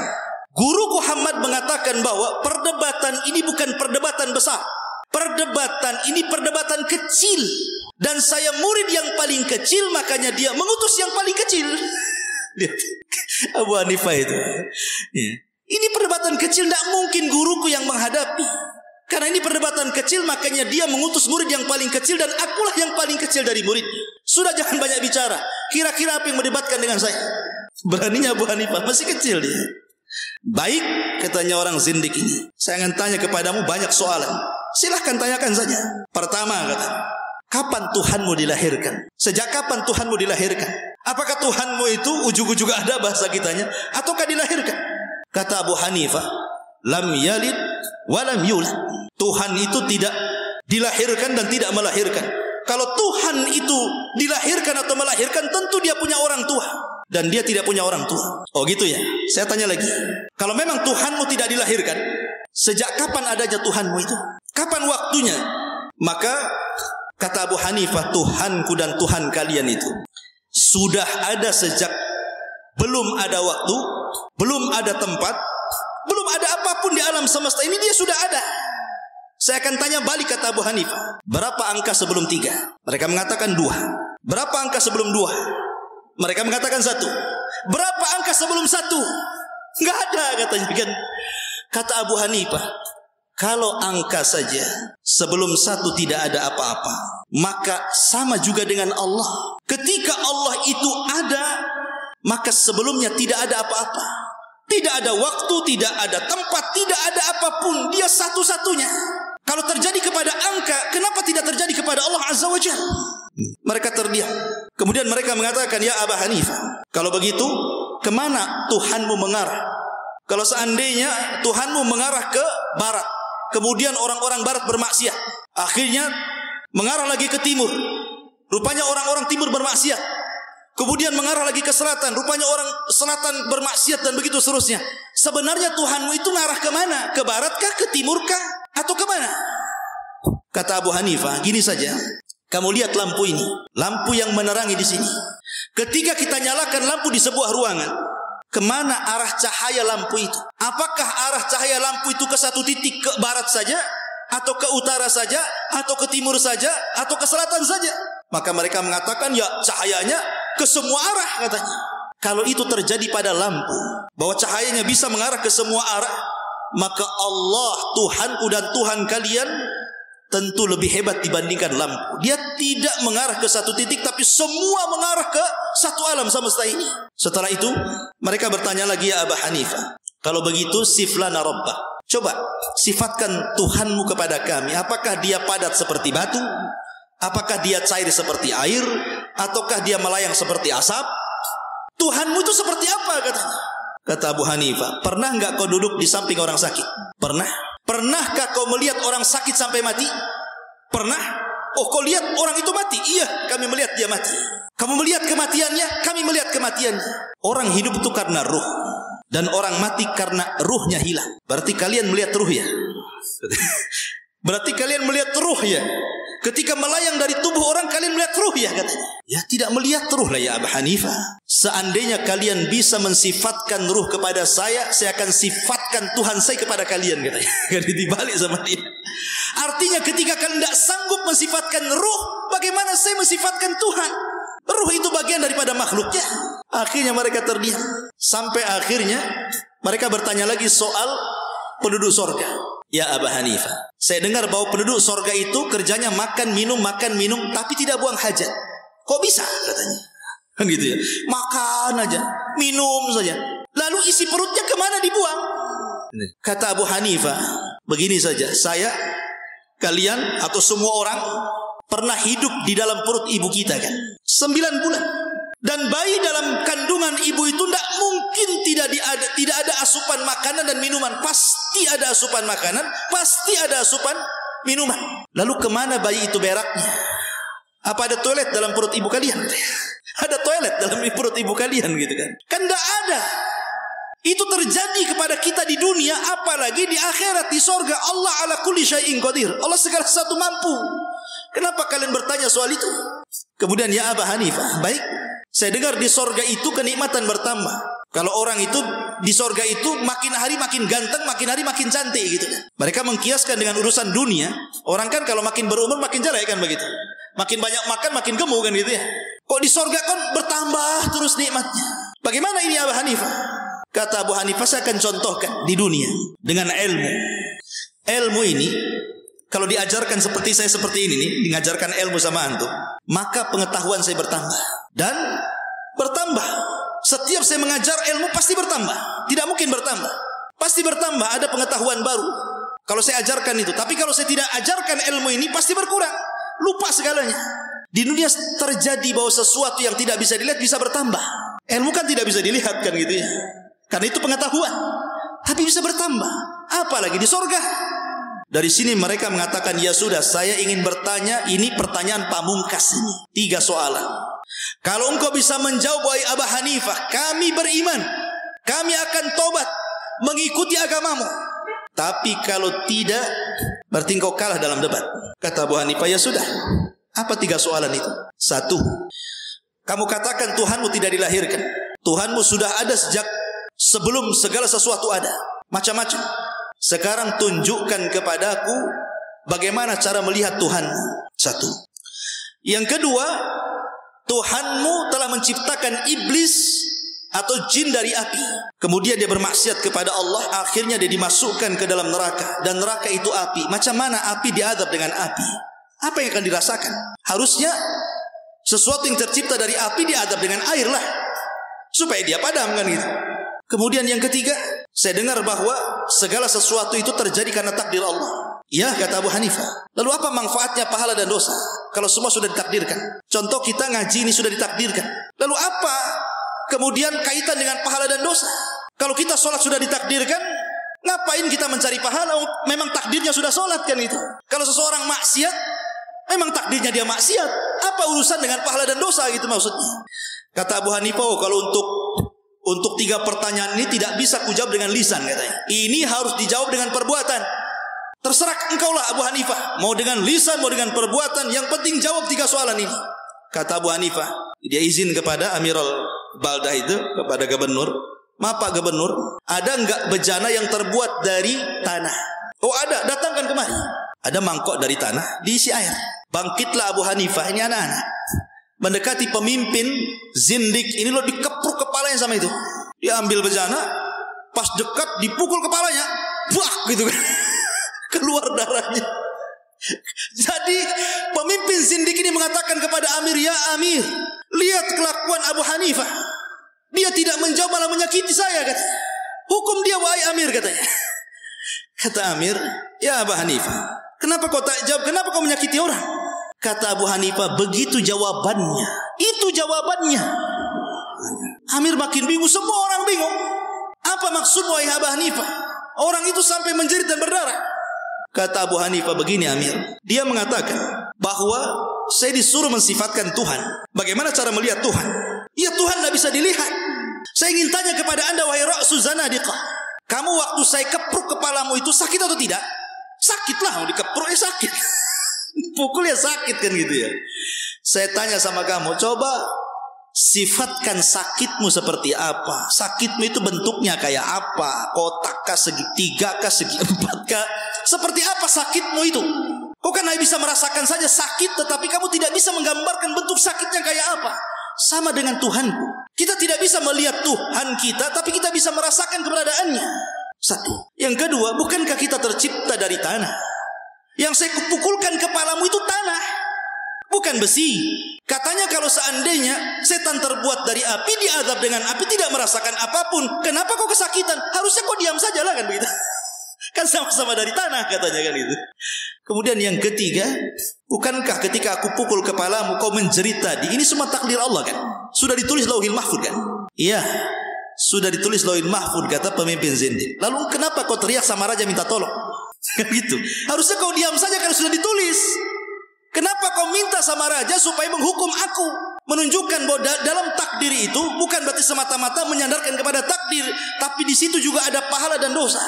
guruku Hammad mengatakan bahwa perdebatan ini bukan perdebatan besar. Perdebatan ini perdebatan kecil. Dan saya murid yang paling kecil, makanya dia mengutus yang paling kecil. Lihat, Abu Hanifah itu. Ya. Ini perdebatan kecil, tidak mungkin guruku yang menghadapi. Karena ini perdebatan kecil, makanya dia mengutus murid yang paling kecil, dan akulah yang paling kecil dari murid. Sudah, jangan banyak bicara. Kira-kira apa yang mendebatkan dengan saya? Beraninya Abu Hanifah, masih kecil dia. Baik, katanya orang zindik ini, saya akan tanya kepadamu banyak soalan. Silahkan tanyakan saja. Pertama, kata, kapan Tuhanmu dilahirkan? Sejak kapan Tuhanmu dilahirkan? Apakah Tuhanmu itu ujug-ujug ada bahasa kitanya, ataukah dilahirkan? Kata Abu Hanifah, lam yalid walam yulad. Tuhan itu tidak dilahirkan dan tidak melahirkan. Kalau Tuhan itu dilahirkan atau melahirkan, tentu dia punya orang tua. Dan dia tidak punya orang tua. Oh gitu ya. Saya tanya lagi. Kalau memang Tuhanmu tidak dilahirkan, sejak kapan adanya Tuhanmu itu? Kapan waktunya? Maka kata Abu Hanifah, Tuhanku dan Tuhan kalian itu sudah ada sejak belum ada waktu, belum ada tempat, belum ada apapun di alam semesta ini, dia sudah ada. Saya akan tanya balik, kata Abu Hanifah, berapa angka sebelum 3? Mereka mengatakan 2. Berapa angka sebelum 2? Mereka mengatakan 1. Berapa angka sebelum 1? Enggak ada, katanya kan. Kata Abu Hanifah, kalau angka saja sebelum 1 tidak ada apa-apa, maka sama juga dengan Allah. Ketika Allah itu ada, maka sebelumnya tidak ada apa-apa. Tidak ada waktu, tidak ada tempat, tidak ada apapun. Dia satu-satunya. Kalau terjadi kepada angka, kenapa tidak terjadi kepada Allah Azza wa Jalla? Mereka terdiam. Kemudian mereka mengatakan, ya Abu Hanifah, kalau begitu kemana Tuhanmu mengarah? Kalau seandainya Tuhanmu mengarah ke barat, kemudian orang-orang barat bermaksiat, akhirnya mengarah lagi ke timur, rupanya orang-orang timur bermaksiat, kemudian mengarah lagi ke selatan, rupanya orang selatan bermaksiat, dan begitu seterusnya. Sebenarnya Tuhanmu itu ngarah kemana? Ke barat kah? Ke timur kah? Atau kemana? Kata Abu Hanifah, gini saja, kamu lihat lampu ini, lampu yang menerangi di sini. Ketika kita nyalakan lampu di sebuah ruangan, kemana arah cahaya lampu itu? Apakah arah cahaya lampu itu ke satu titik, ke barat saja, atau ke utara saja, atau ke timur saja, atau ke selatan saja? Maka mereka mengatakan, ya cahayanya ke semua arah, katanya. Kalau itu terjadi pada lampu, bahwa cahayanya bisa mengarah ke semua arah, maka Allah Tuhanku dan Tuhan kalian tentu lebih hebat dibandingkan lampu. Dia tidak mengarah ke satu titik, tapi semua mengarah ke satu alam semesta ini. Setelah itu mereka bertanya lagi, ya Abu Hanifah, kalau begitu siflana rabbah, coba sifatkan Tuhanmu kepada kami. Apakah dia padat seperti batu? Apakah dia cair seperti air? Ataukah dia melayang seperti asap? Tuhanmu itu seperti apa, katanya? Kata Abu Hanifah, pernah enggak kau duduk di samping orang sakit? Pernah. Pernahkah kau melihat orang sakit sampai mati? Pernah. Oh, kau lihat orang itu mati? Iya, kami melihat dia mati. Kamu melihat kematiannya? Kami melihat kematiannya. Orang hidup itu karena ruh, dan orang mati karena ruhnya hilang. Berarti kalian melihat ruh ya? Berarti kalian melihat ruh ya? Ketika melayang dari tubuh orang, kalian melihat ruh ya, katanya. Ya, tidak melihat ruh lah ya Abu Hanifah. Seandainya kalian bisa mensifatkan ruh kepada saya akan sifatkan Tuhan saya kepada kalian, katanya. Jadi dibalik sama dia. Artinya ketika kalian tidak sanggup mensifatkan ruh, bagaimana saya mensifatkan Tuhan? Ruh itu bagian daripada makhluknya. Akhirnya mereka terdiam. Sampai akhirnya mereka bertanya lagi soal penduduk surga. Ya Abu Hanifah, saya dengar bahwa penduduk surga itu kerjanya makan minum, tapi tidak buang hajat. Kok bisa, katanya? Kan gitu ya. Makan aja, minum saja, lalu isi perutnya kemana dibuang? Kata Abu Hanifah, begini saja, saya, kalian atau semua orang pernah hidup di dalam perut ibu kita kan 9 bulan. Dan bayi dalam kandungan ibu itu tidak mungkin tidak ada asupan makanan dan minuman. Pasti ada asupan makanan, pasti ada asupan minuman. Lalu kemana bayi itu beraknya? Apa ada toilet dalam perut ibu kalian? Ada toilet dalam perut ibu kalian gitu kan? Kan tidak ada. Itu terjadi kepada kita di dunia, apalagi di akhirat, di sorga. Allah ala kulli syai'in qadir. Allah segala sesuatu mampu. Kenapa kalian bertanya soal itu? Kemudian ya Abu Hanifah, baik, saya dengar di sorga itu kenikmatan bertambah. Kalau orang itu di sorga itu makin hari makin ganteng, makin hari makin cantik gitu kan. Mereka mengkiaskan dengan urusan dunia. Orang kan kalau makin berumur makin jelek kan begitu. Makin banyak makan makin gemuk kan gitu ya. Kok di sorga kan bertambah terus nikmatnya. Bagaimana ini Abu Hanifah? Kata Abu Hanifah, saya akan contohkan di dunia dengan ilmu. Ilmu ini kalau diajarkan seperti saya seperti ini nih, mengajarkan ilmu sama antum, maka pengetahuan saya bertambah dan bertambah. Setiap saya mengajar ilmu pasti bertambah. Tidak mungkin bertambah. Pasti bertambah, ada pengetahuan baru kalau saya ajarkan itu. Tapi kalau saya tidak ajarkan ilmu ini pasti berkurang. Lupa segalanya. Di dunia terjadi bahwa sesuatu yang tidak bisa dilihat bisa bertambah. Ilmu kan tidak bisa dilihat kan gitu ya. Karena itu pengetahuan. Tapi bisa bertambah. Apalagi di surga. Dari sini mereka mengatakan, ya sudah, saya ingin bertanya, ini pertanyaan pamungkas ini. 3 soalan. Kalau engkau bisa menjawab, wahai Abu Hanifah, kami beriman, kami akan tobat, mengikuti agamamu. Tapi kalau tidak, berarti engkau kalah dalam debat. Kata Abu Hanifah, ya sudah. Apa 3 soalan itu? 1. Kamu katakan Tuhanmu tidak dilahirkan. Tuhanmu sudah ada sejak sebelum segala sesuatu ada. Macam-macam. Sekarang tunjukkan kepadaku bagaimana cara melihat Tuhanmu. Satu. Yang kedua, Tuhanmu telah menciptakan iblis atau jin dari api. Kemudian dia bermaksiat kepada Allah, akhirnya dia dimasukkan ke dalam neraka. Dan neraka itu api. Macam mana api diazab dengan api? Apa yang akan dirasakan? Harusnya sesuatu yang tercipta dari api diazab dengan air lah, supaya dia padam kan gitu. Kemudian yang ketiga, saya dengar bahwa segala sesuatu itu terjadi karena takdir Allah. Ya, kata Abu Hanifah. Lalu apa manfaatnya pahala dan dosa kalau semua sudah ditakdirkan? Contoh kita ngaji ini sudah ditakdirkan. Lalu apa kemudian kaitan dengan pahala dan dosa? Kalau kita sholat sudah ditakdirkan, ngapain kita mencari pahala? Memang takdirnya sudah sholat kan itu. Kalau seseorang maksiat, memang takdirnya dia maksiat. Apa urusan dengan pahala dan dosa gitu maksudnya? Kata Abu Hanifah, oh, kalau untuk 3 pertanyaan ini tidak bisa kujawab dengan lisan katanya. Ini harus dijawab dengan perbuatan. Terserah engkaulah Abu Hanifah, mau dengan lisan, mau dengan perbuatan, yang penting jawab 3 soalan ini. Kata Abu Hanifah, dia izin kepada Amirul Baldah itu, kepada gubernur. Maaf Pak Gubernur, ada enggak bejana yang terbuat dari tanah? Oh ada, datangkan kemari. Ada mangkok dari tanah, diisi air. Bangkitlah Abu Hanifah, ini anak-anak, mendekati pemimpin zindik ini, lo dikepruk kepalanya sama itu. Dia ambil bejana, pas dekat dipukul kepalanya, buak gitu kan. Keluar darahnya. Jadi pemimpin zindik ini mengatakan kepada Amir, ya Amir, lihat kelakuan Abu Hanifah. Dia tidak menjawab, malah menyakiti saya kata. Hukum dia wahai Amir katanya. Kata Amir, ya Abu Hanifah, kenapa kau tak jawab? Kenapa kau menyakiti orang? Kata Abu Hanifah, begitu jawabannya. Itu jawabannya. Amir makin bingung, semua orang bingung. Apa maksud wahai Abu Hanifah? Orang itu sampai menjerit dan berdarah. Kata Abu Hanifah, begini Amir, dia mengatakan bahwa saya disuruh mensifatkan Tuhan. Bagaimana cara melihat Tuhan? Ya Tuhan tidak bisa dilihat. Saya ingin tanya kepada anda wahai ra'su zanadiqah, kamu waktu saya kepruk kepalamu itu sakit atau tidak? Sakitlah, mau dikepruk ya sakit. Pukul ya sakit kan gitu ya. Saya tanya sama kamu, coba sifatkan sakitmu seperti apa? Sakitmu itu bentuknya kayak apa? Kotakkah, segitiga kah, segi 4 kah? Seperti apa sakitmu itu? Kau kan hanya bisa merasakan saja sakit, tetapi kamu tidak bisa menggambarkan bentuk sakitnya kayak apa. Sama dengan Tuhanku. Kita tidak bisa melihat Tuhan kita, tapi kita bisa merasakan keberadaannya. Satu. Yang kedua, bukankah kita tercipta dari tanah? Yang saya pukulkan kepalamu itu tanah, bukan besi. Katanya kalau seandainya setan terbuat dari api, diazab dengan api, tidak merasakan apapun. Kenapa kau kesakitan? Harusnya kau diam saja lah kan begitu. Kan sama-sama dari tanah katanya kan itu. Kemudian yang ketiga, bukankah ketika aku pukul kepalamu kau menjerit tadi? Ini semua takdir Allah kan? Sudah ditulis Lauhil Mahfuz kan? Iya, sudah ditulis Lauhil Mahfuz, kata pemimpin zindik. Lalu kenapa kau teriak sama raja minta tolong? Kan gitu. Harusnya kau diam saja karena sudah ditulis. Kenapa kau minta sama raja supaya menghukum aku? Menunjukkan bahwa dalam takdir itu bukan berarti semata-mata menyandarkan kepada takdir, tapi di situ juga ada pahala dan dosa.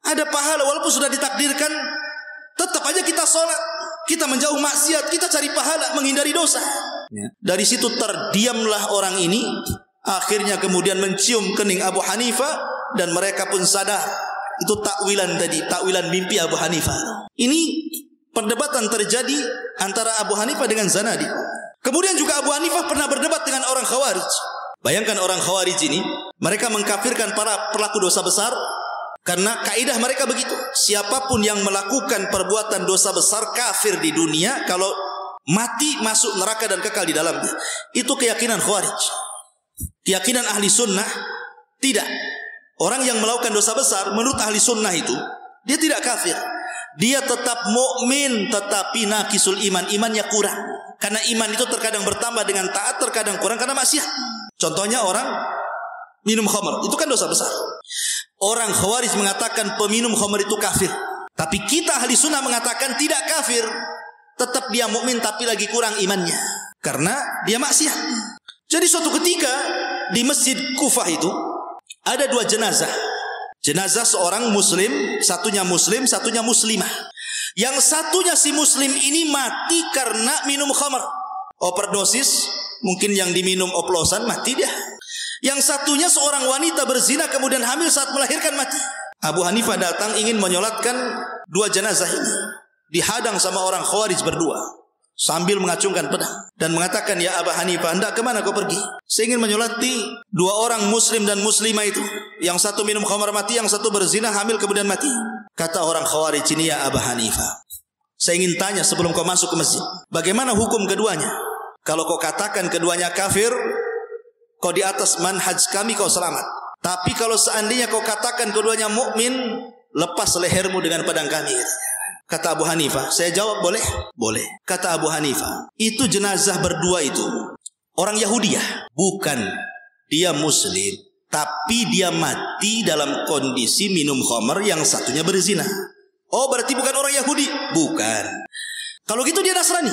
Ada pahala walaupun sudah ditakdirkan, tetap aja kita sholat, kita menjauh maksiat, kita cari pahala, menghindari dosa. Dari situ terdiamlah orang ini. Akhirnya kemudian mencium kening Abu Hanifah, dan mereka pun sadar itu takwilan tadi, takwilan mimpi Abu Hanifah. Ini perdebatan terjadi antara Abu Hanifah dengan Zanadi. Kemudian juga Abu Hanifah pernah berdebat dengan orang Khawarij. Bayangkan orang Khawarij ini, mereka mengkafirkan para pelaku dosa besar karena kaidah mereka begitu. Siapapun yang melakukan perbuatan dosa besar kafir di dunia, kalau mati masuk neraka dan kekal di dalamnya. Itu keyakinan Khawarij. Keyakinan ahli sunnah tidak. Orang yang melakukan dosa besar menurut ahli sunnah itu, dia tidak kafir. Dia tetap mukmin, tetapi naqisul iman, imannya kurang. Karena iman itu terkadang bertambah dengan taat, terkadang kurang karena maksiat. Contohnya orang minum khamr, itu kan dosa besar. Orang Khawarij mengatakan peminum khamr itu kafir. Tapi kita ahli sunnah mengatakan tidak kafir. Tetap dia mukmin tapi lagi kurang imannya, karena dia maksiat. Jadi suatu ketika di masjid Kufah itu ada 2 jenazah. Jenazah seorang muslim, satunya muslimah. Yang satunya si muslim ini mati karena minum khamr, overdosis, Mungkin yang diminum oplosan mati dia. Yang satunya seorang wanita berzina kemudian hamil saat melahirkan mati. Abu Hanifah datang ingin menyolatkan dua jenazah ini. Dihadang sama orang Khawarij berdua sambil mengacungkan pedang dan mengatakan, ya Abu Hanifah, hendak kemana kau pergi? Saya ingin menyolati dua orang muslim dan muslimah itu. Yang satu minum khamar mati, yang satu berzina hamil kemudian mati. Kata orang Khawarij ini, ya Abu Hanifah, saya ingin tanya sebelum kau masuk ke masjid, bagaimana hukum keduanya? Kalau kau katakan keduanya kafir, kau di atas manhaj kami, kau selamat. Tapi kalau seandainya kau katakan keduanya mukmin, lepas lehermu dengan pedang kami. Kata Abu Hanifah, saya jawab boleh? Boleh. Kata Abu Hanifah, itu jenazah berdua itu orang Yahudi ya? Bukan. Dia muslim, tapi dia mati dalam kondisi minum khamar, yang satunya berzina. Oh, berarti bukan orang Yahudi? Bukan. Kalau gitu dia Nasrani.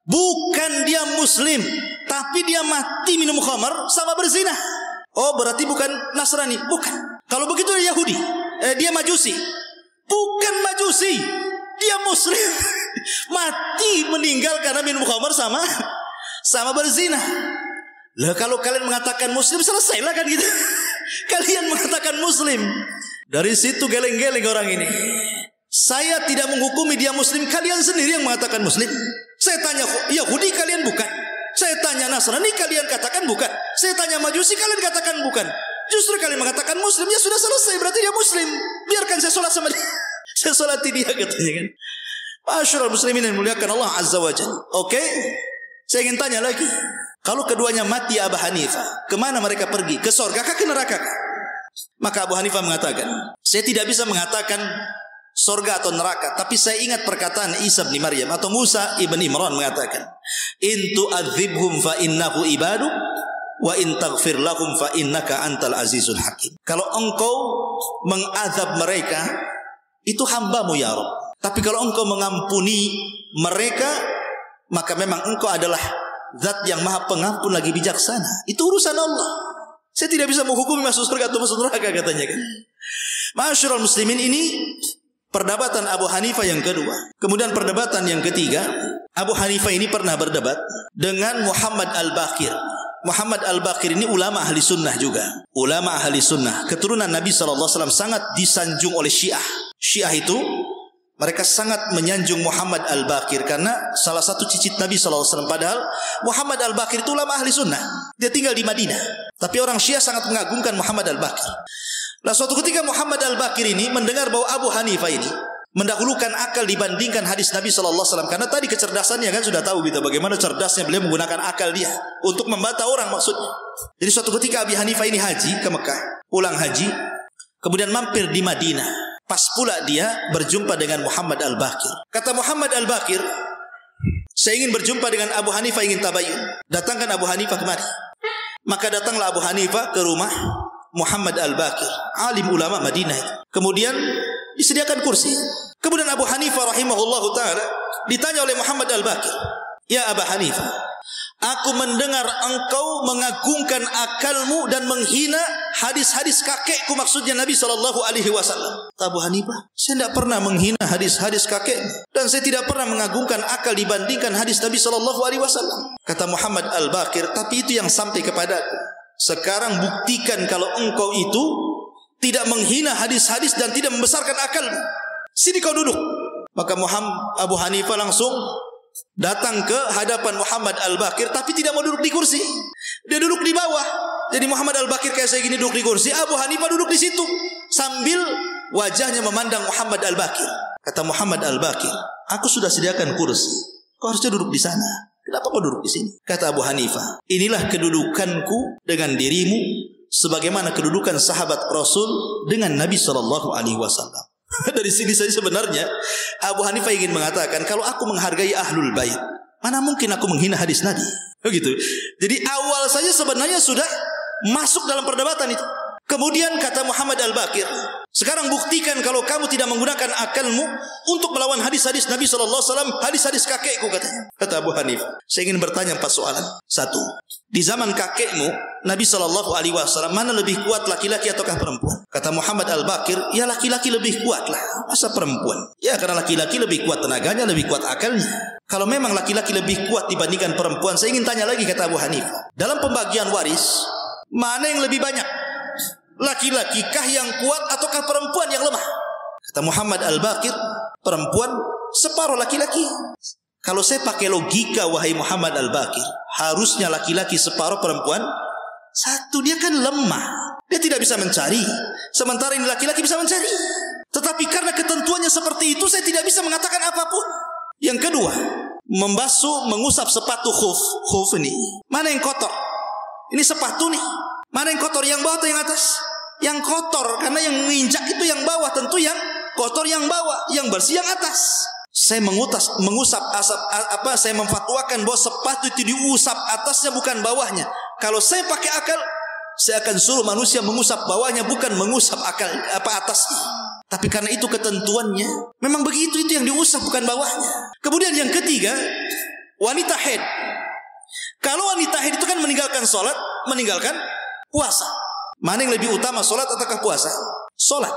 Bukan, dia muslim, tapi dia mati minum khamar sama berzina. Oh, berarti bukan Nasrani? Bukan. Kalau begitu dia Yahudi. Dia Majusi. Bukan Majusi, dia muslim. Mati meninggal karena minum khamar sama berzina. Lah kalau kalian mengatakan muslim, selesailah kan gitu. Kalian mengatakan muslim. Dari situ geleng-geleng orang ini. Saya tidak menghukumi dia muslim, kalian sendiri yang mengatakan muslim. Saya tanya Yahudi, kalian bukan. Saya tanya Nasrani, kalian katakan bukan. Saya tanya Majusi, kalian katakan bukan. Justru kalian mengatakan muslim. Ya sudah selesai, berarti dia muslim. Biarkan saya sholat sama dia. Saya sholati dia katanya kan. Masyarul muslimin yang muliakan Allah Azza wa Jalla. Oke, saya ingin tanya lagi. Kalau keduanya mati Abu Hanifah, kemana mereka pergi? Ke surga kah, ke neraka kah? Maka Abu Hanifah mengatakan, saya tidak bisa mengatakan surga atau neraka, tapi saya ingat perkataan Isa bin Maryam atau Musa ibn Imran mengatakan, in tu'adzibhum fa innahu ibadu wa in taghfir lahum fa innaka antal azizul hakim. Kalau engkau mengazab mereka, itu hambamu ya Rabb. Tapi kalau engkau mengampuni mereka, maka memang engkau adalah zat yang maha pengampun lagi bijaksana. Itu urusan Allah. Saya tidak bisa menghukumi masuk surga atau masuk neraka katanya kan. Masyarul muslimin, ini perdebatan Abu Hanifah yang kedua. Kemudian perdebatan yang ketiga, Abu Hanifah ini pernah berdebat dengan Muhammad Al-Baqir. Muhammad Al-Baqir ini ulama ahli sunnah juga. Ulama ahli sunnah, keturunan Nabi SAW, sangat disanjung oleh Syiah. Syiah itu mereka sangat menyanjung Muhammad Al-Baqir karena salah satu cicit Nabi SAW. Padahal Muhammad Al-Baqir itu ulama ahli sunnah. Dia tinggal di Madinah. Tapi orang Syiah sangat mengagungkan Muhammad Al-Baqir. Nah, suatu ketika Muhammad Al-Baqir ini mendengar bahwa Abu Hanifah ini mendahulukan akal dibandingkan hadis Nabi SAW. Karena tadi kecerdasannya kan sudah tahu kita bagaimana cerdasnya beliau menggunakan akal dia untuk membantah orang maksudnya. Jadi suatu ketika Abu Hanifah ini haji ke Mekah, pulang haji, kemudian mampir di Madinah. Pas pula dia berjumpa dengan Muhammad Al-Baqir. Kata Muhammad Al-Baqir, saya ingin berjumpa dengan Abu Hanifah, ingin tabayun. Datangkan Abu Hanifah kemari. Maka datanglah Abu Hanifah ke rumah Muhammad Al-Baqir, alim ulama Madinah. Kemudian disediakan kursi. Kemudian Abu Hanifah rahimahullahu ta'ala ditanya oleh Muhammad Al-Baqir, ya Abu Hanifah, aku mendengar engkau mengagungkan akalmu dan menghina hadis-hadis kakekku, maksudnya Nabi SAW. Abu Hanifah, saya tidak pernah menghina hadis-hadis kakek, dan saya tidak pernah mengagungkan akal dibandingkan hadis Nabi SAW. Kata Muhammad Al-Baqir, tapi itu yang sampai kepadaku. Sekarang buktikan kalau engkau itu tidak menghina hadis-hadis dan tidak membesarkan akalmu. Sini kau duduk. Maka Abu Hanifah langsung datang ke hadapan Muhammad Al-Baqir, tapi tidak mau duduk di kursi. Dia duduk di bawah. Jadi Muhammad Al-Baqir kayak saya gini duduk di kursi, Abu Hanifah duduk di situ sambil wajahnya memandang Muhammad Al-Baqir. Kata Muhammad Al-Baqir, aku sudah sediakan kursi, kau harusnya duduk di sana. Kenapa kau duduk di sini? Kata Abu Hanifah, inilah kedudukanku dengan dirimu sebagaimana kedudukan sahabat Rasul dengan Nabi SAW. Dari sini saya sebenarnya Abu Hanifah ingin mengatakan, kalau aku menghargai ahlul bait, mana mungkin aku menghina hadis Nabi? Begitu. Jadi awal saja sebenarnya sudah masuk dalam perdebatan itu. Kemudian kata Muhammad Al-Baqir, sekarang buktikan kalau kamu tidak menggunakan akalmu untuk melawan hadis-hadis Nabi SAW, hadis-hadis kakekku, katanya. Kata Abu Hanifah, saya ingin bertanya 4 soalan. 1, di zaman kakekmu Nabi SAW, mana lebih kuat, laki-laki ataukah perempuan? Kata Muhammad Al-Baqir, ya laki-laki lebih kuat lah, masa perempuan? Ya karena laki-laki lebih kuat tenaganya, lebih kuat akalnya. Kalau memang laki-laki lebih kuat dibandingkan perempuan, saya ingin tanya lagi, kata Abu Hanifah, dalam pembagian waris, mana yang lebih banyak? Laki-laki kah yang kuat ataukah perempuan yang lemah? Kata Muhammad Al-Baqir, perempuan separuh laki-laki. Kalau saya pakai logika, wahai Muhammad Al-Baqir, harusnya laki-laki separuh, perempuan satu. Dia kan lemah, dia tidak bisa mencari, sementara ini laki-laki bisa mencari. Tetapi karena ketentuannya seperti itu, saya tidak bisa mengatakan apapun. Yang kedua, membasuh, mengusap sepatu khuf ini. Mana yang kotor? Ini sepatu nih. Mana yang kotor, yang bawah atau yang atas? Yang kotor, karena yang menginjak itu yang bawah. Tentu yang kotor yang bawah, yang bersih yang atas. Saya mengusap saya memfatwakan bahwa sepatu itu diusap atasnya bukan bawahnya. Kalau saya pakai akal, saya akan suruh manusia mengusap bawahnya, bukan mengusap atasnya. Tapi karena itu ketentuannya, memang begitu, itu yang diusap bukan bawahnya. Kemudian yang ketiga, wanita haid. Kalau wanita haid itu kan meninggalkan sholat, meninggalkan puasa. Mana yang lebih utama, sholat ataukah puasa? Sholat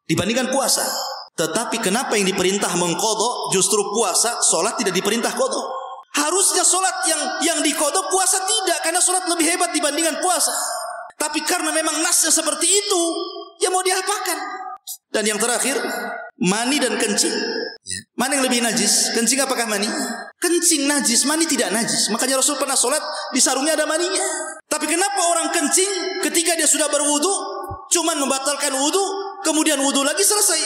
dibandingkan puasa. Tetapi kenapa yang diperintah mengqadha justru puasa, sholat tidak diperintah qadha? Harusnya sholat yang diqadha, puasa tidak, karena sholat lebih hebat dibandingkan puasa. Tapi karena memang nasnya seperti itu, ya mau diapakan? Dan yang terakhir, mani dan kencing. Mana yang lebih najis? Kencing apakah mani? Kencing najis, mani tidak najis. Makanya Rasul pernah sholat, di sarungnya ada maninya. Tapi kenapa orang kencing ketika dia sudah berwudu, cuman membatalkan wudu, kemudian wudu lagi selesai.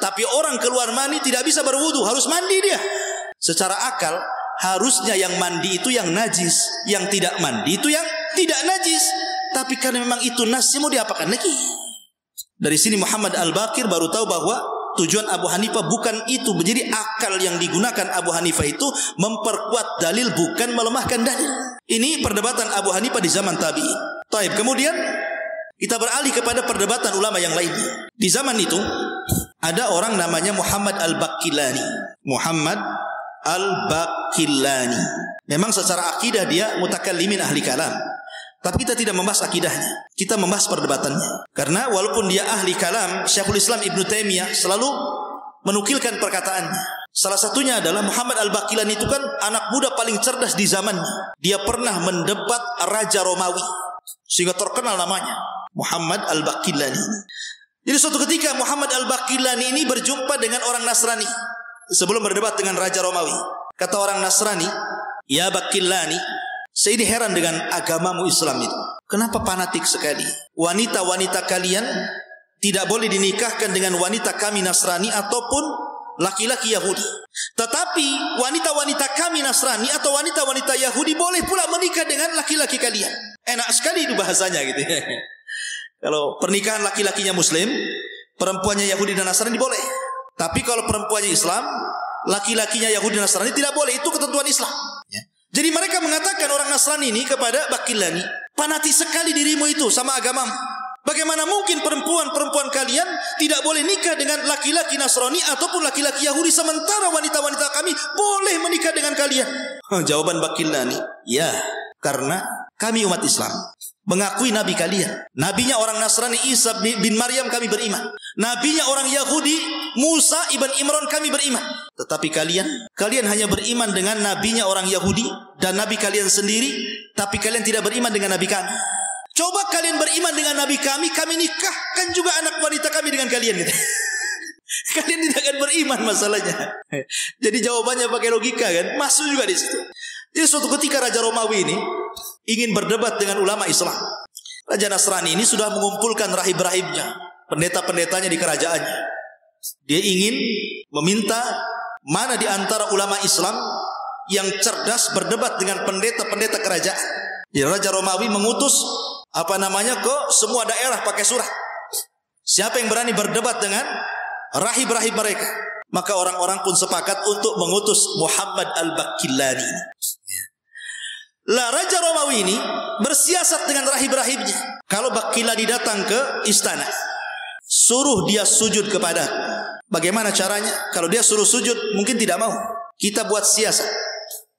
Tapi orang keluar mani tidak bisa berwudu, harus mandi dia. Secara akal, harusnya yang mandi itu yang najis, yang tidak mandi itu yang tidak najis. Tapi karena memang itu nasnya, mau diapakan lagi? Dari sini Muhammad Al-Baqir baru tahu bahwa tujuan Abu Hanifah bukan itu. Menjadi akal yang digunakan Abu Hanifah itu memperkuat dalil, bukan melemahkan dalil. Ini perdebatan Abu Hanifah di zaman tabi'in. Taib. Kemudian kita beralih kepada perdebatan ulama yang lainnya. Di zaman itu ada orang namanya Muhammad Al-Baqillani. Muhammad Al-Baqillani. Memang secara akidah dia mutakallimin ahli kalam. Tapi kita tidak membahas akidahnya, kita membahas perdebatannya. Karena walaupun dia ahli kalam, Syekhul Islam Ibn Taimiyah selalu menukilkan perkataannya. Salah satunya adalah Muhammad Al-Baqillani itu kan anak muda paling cerdas di zamannya. Dia pernah mendebat Raja Romawi, sehingga terkenal namanya Muhammad Al-Baqillani. Jadi suatu ketika Muhammad Al-Baqillani ini berjumpa dengan orang Nasrani sebelum berdebat dengan Raja Romawi. Kata orang Nasrani, "Ya Baqillani, saya ini heran dengan agamamu Islam itu. Kenapa fanatik sekali? Wanita-wanita kalian tidak boleh dinikahkan dengan wanita kami Nasrani ataupun laki-laki Yahudi. Tetapi wanita-wanita kami Nasrani atau wanita-wanita Yahudi boleh pula menikah dengan laki-laki kalian." Enak sekali itu bahasanya gitu. Kalau pernikahan laki-lakinya Muslim, perempuannya Yahudi dan Nasrani boleh. Tapi kalau perempuannya Islam, laki-lakinya Yahudi dan Nasrani tidak boleh. Itu ketentuan Islam. Jadi mereka mengatakan orang Nasrani ini kepada Baqillani, "Fanatik sekali dirimu itu sama agamamu. Bagaimana mungkin perempuan kalian tidak boleh nikah dengan laki-laki Nasrani ataupun laki-laki Yahudi, sementara wanita-wanita kami boleh menikah dengan kalian?" Jawaban Baqillani, "Ya, karena kami umat Islam mengakui nabi kalian. Nabinya orang Nasrani Isa bin Maryam kami beriman. Nabinya orang Yahudi Musa ibn Imran kami beriman. Tetapi kalian hanya beriman dengan nabinya orang Yahudi dan nabi kalian sendiri, tapi kalian tidak beriman dengan nabi kami. Coba kalian beriman dengan nabi kami nikahkan juga anak wanita kami dengan kalian gitu." Kalian tidak akan beriman masalahnya. Jadi jawabannya pakai logika kan, masuk juga di situ. Jadi suatu ketika Raja Romawi ini ingin berdebat dengan ulama Islam. Raja Nasrani ini sudah mengumpulkan rahib-rahibnya, pendeta-pendetanya di kerajaannya. Dia ingin meminta mana di antara ulama Islam yang cerdas berdebat dengan pendeta-pendeta kerajaan. Jadi Raja Romawi mengutus ke semua daerah pakai surat. Siapa yang berani berdebat dengan rahib-rahib mereka? Maka orang-orang pun sepakat untuk mengutus Muhammad Al-Baqillani. Lah Raja Romawi ini bersiasat dengan rahib-rahibnya. Kalau Baqillani datang ke istana, suruh dia sujud kepada. Bagaimana caranya? Kalau dia suruh sujud mungkin tidak mau. Kita buat siasat.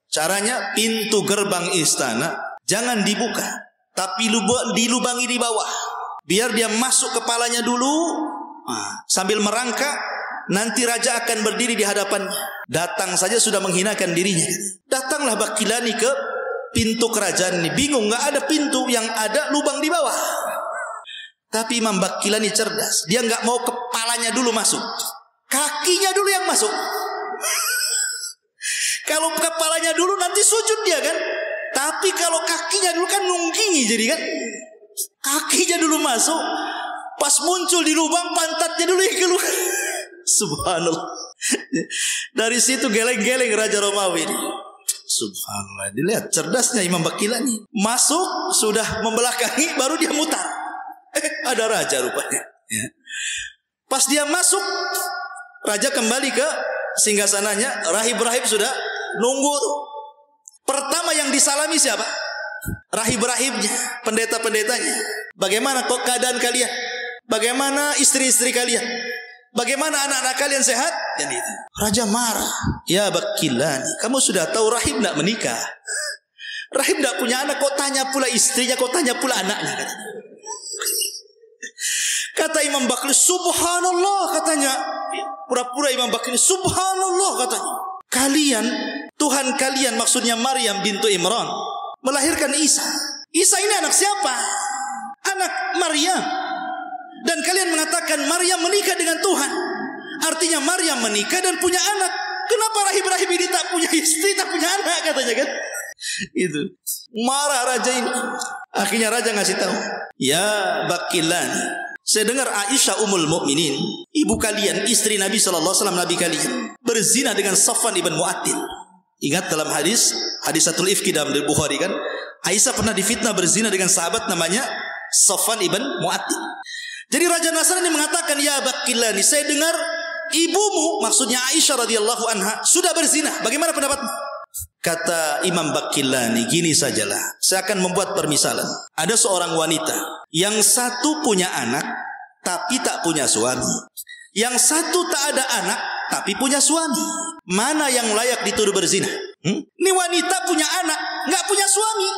Caranya pintu gerbang istana jangan dibuka, tapi dilubangi di bawah. Biar dia masuk kepalanya dulu, sambil merangkak, nanti raja akan berdiri di hadapannya. Datang saja sudah menghinakan dirinya. Datanglah Baqilani ke pintu kerajaan ini. Bingung, nggak ada pintu, yang ada lubang di bawah. Tapi Imam Baqilani cerdas. Dia nggak mau kepalanya dulu masuk, kakinya dulu yang masuk. Kalau kepalanya dulu nanti sujud dia kan. Tapi kalau kakinya dulu kan nunggingi jadi kan. Kakinya dulu masuk. Pas muncul di lubang pantatnya dulu yang keluar. Subhanallah. Dari situ geleng-geleng Raja Romawi ini. Subhanallah. Dilihat cerdasnya Imam Baqilani. Masuk sudah membelakangi baru dia mutar. Ada raja rupanya. Ya. Pas dia masuk, raja kembali ke singgasananya. Rahib-rahib sudah nunggu tuh. Pertama yang disalami siapa? Rahib-rahibnya, pendeta-pendetanya. Bagaimana kok keadaan kalian? Bagaimana istri-istri kalian? Bagaimana anak-anak kalian sehat? Dan itu. Raja marah. Ya Baqilani, kamu sudah tahu rahib tidak menikah. Rahib tidak punya anak, kok tanya pula istrinya, kok tanya pula anaknya. Kata Imam Baqilani, subhanallah katanya. Pura-pura Imam Baqilani, subhanallah katanya. Kalian, Tuhan kalian maksudnya Maryam bintu Imran melahirkan Isa. Isa ini anak siapa? Anak Maryam. Dan kalian mengatakan Maryam menikah dengan Tuhan. Artinya Maryam menikah dan punya anak. Kenapa rahib-rahib ini tak punya istri, tak punya anak katanya kan? Itu. Marah raja ini. Akhirnya raja ngasih tahu. Ya Baqilani, saya dengar Aisyah Ummul Mukminin, ibu kalian, istri Nabi SAW, Nabi kalian, berzina dengan Safwan ibn Mu'attil. Ingat dalam hadisatul ifki dalam Bukhari kan, Aisyah pernah difitnah berzina dengan sahabat namanya Safwan ibn Mu'attil. Jadi Raja Nasrani mengatakan, ya Baqilani, saya dengar ibumu, maksudnya Aisyah radhiyallahu anha, sudah berzina. Bagaimana pendapatmu? Kata Imam Baqilani, gini sajalah, saya akan membuat permisalan. Ada seorang wanita, yang satu punya anak tapi tak punya suami, yang satu tak ada anak tapi punya suami. Mana yang layak dituduh berzina? Ini wanita punya anak, nggak punya suami.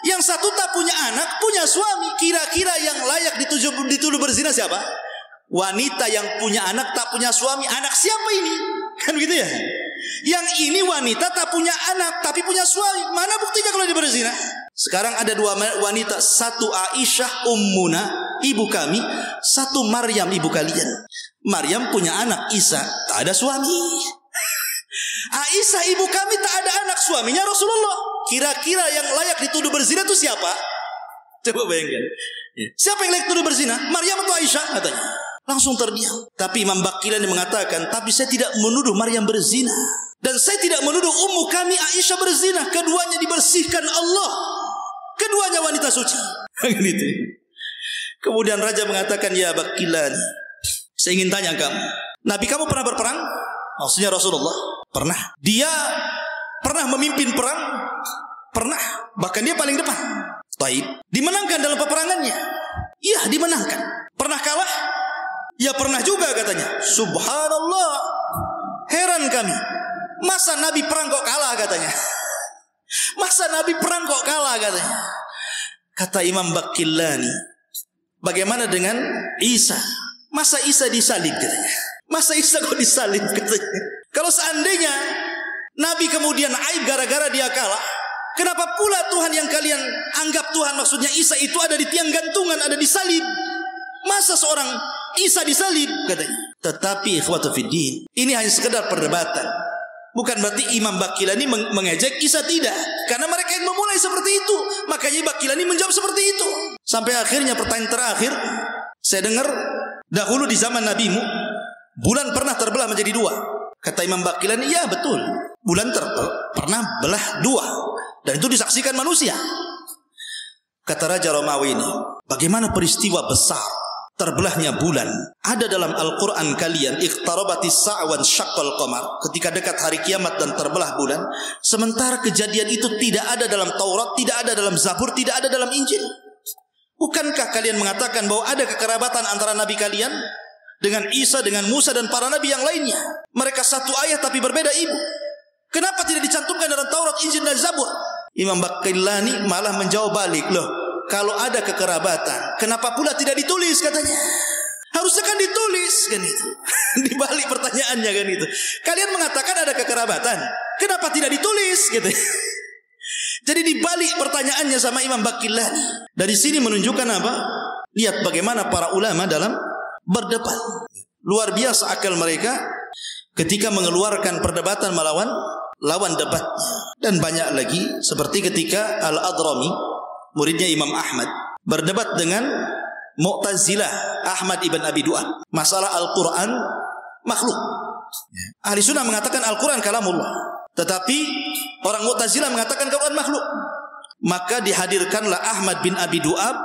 Yang satu tak punya anak, punya suami. Kira-kira yang layak dituduh berzina siapa? Wanita yang punya anak tak punya suami. Anak siapa ini? Kan gitu ya. Yang ini wanita tak punya anak tapi punya suami. Mana buktinya kalau dia berzina? Sekarang ada dua wanita. Satu Aisyah ummuna, ibu kami. Satu Maryam, ibu kalian. Maryam punya anak Isa, tak ada suami. Aisyah ibu kami tak ada anak, suaminya Rasulullah. Kira-kira yang layak dituduh berzina itu siapa? Coba bayangkan. Siapa yang layak dituduh berzina? Maryam atau Aisyah? Katanya. Langsung terdiam. Tapi Imam Baqilani mengatakan, tapi saya tidak menuduh Maryam berzina. Dan saya tidak menuduh ummu kami Aisyah berzina. Keduanya dibersihkan Allah. Keduanya wanita suci. Gitu. Kemudian raja mengatakan, ya Baqilani, saya ingin tanya kamu, Nabi kamu pernah berperang? Maksudnya Rasulullah. Pernah. Dia pernah memimpin perang? Pernah. Bahkan dia paling depan. Taib. Dimenangkan dalam peperangannya? Iya, dimenangkan. Pernah kalah? Ya pernah juga katanya. Subhanallah. Heran kami. Masa Nabi perang kok kalah katanya. Masa Nabi perang kok kalah katanya. Kata Imam Baqilani, bagaimana dengan Isa? Masa Isa disalib katanya. Masa Isa kok disalib katanya. Kalau seandainya Nabi kemudian aib gara-gara dia kalah, kenapa pula Tuhan yang kalian anggap Tuhan, maksudnya Isa itu ada di tiang gantungan, ada disalib? Masa seorang Isa disalib katanya. Tetapi ikhwatu fiddin, ini hanya sekedar perdebatan. Bukan berarti Imam Baqilani mengejek Isa, tidak. Karena mereka yang memulai seperti itu. Makanya Baqilani menjawab seperti itu. Sampai akhirnya pertanyaan terakhir, saya dengar dahulu di zaman nabimu bulan pernah terbelah menjadi dua. Kata Imam Baqilani, ya betul, bulan pernah belah dua, dan itu disaksikan manusia. Kata Raja Romawi ini, bagaimana peristiwa besar terbelahnya bulan ada dalam Al-Quran kalian, iqtarabatis sa'wan syaqqal qamar, ketika dekat hari kiamat dan terbelah bulan. Sementara kejadian itu tidak ada dalam Taurat, tidak ada dalam Zabur, tidak ada dalam Injil. Bukankah kalian mengatakan bahwa ada kekerabatan antara nabi kalian dengan Isa, dengan Musa dan para nabi yang lainnya? Mereka satu ayah tapi berbeda ibu. Kenapa tidak dicantumkan dalam Taurat, Injil dan Zabur? Imam Baqilani malah menjawab balik, loh, kalau ada kekerabatan, kenapa pula tidak ditulis katanya? Harusnya kan ditulis kan itu. Dibalik pertanyaannya kan itu. Kalian mengatakan ada kekerabatan, kenapa tidak ditulis gitu. Jadi dibalik pertanyaannya sama Imam Baqillani. Dari sini menunjukkan apa? Lihat bagaimana para ulama dalam berdebat. Luar biasa akal mereka ketika mengeluarkan perdebatan melawan lawan debat. Dan banyak lagi seperti ketika Al-Adrami, muridnya Imam Ahmad, berdebat dengan Mu'tazilah Ahmad ibn Abi Du'ad masalah Al-Quran makhluk. Ahli sunnah mengatakan Al-Quran kalamullah, tetapi orang Mu'tazilah mengatakan Al-Quran makhluk. Maka dihadirkanlah Ahmad bin Abi Du'ad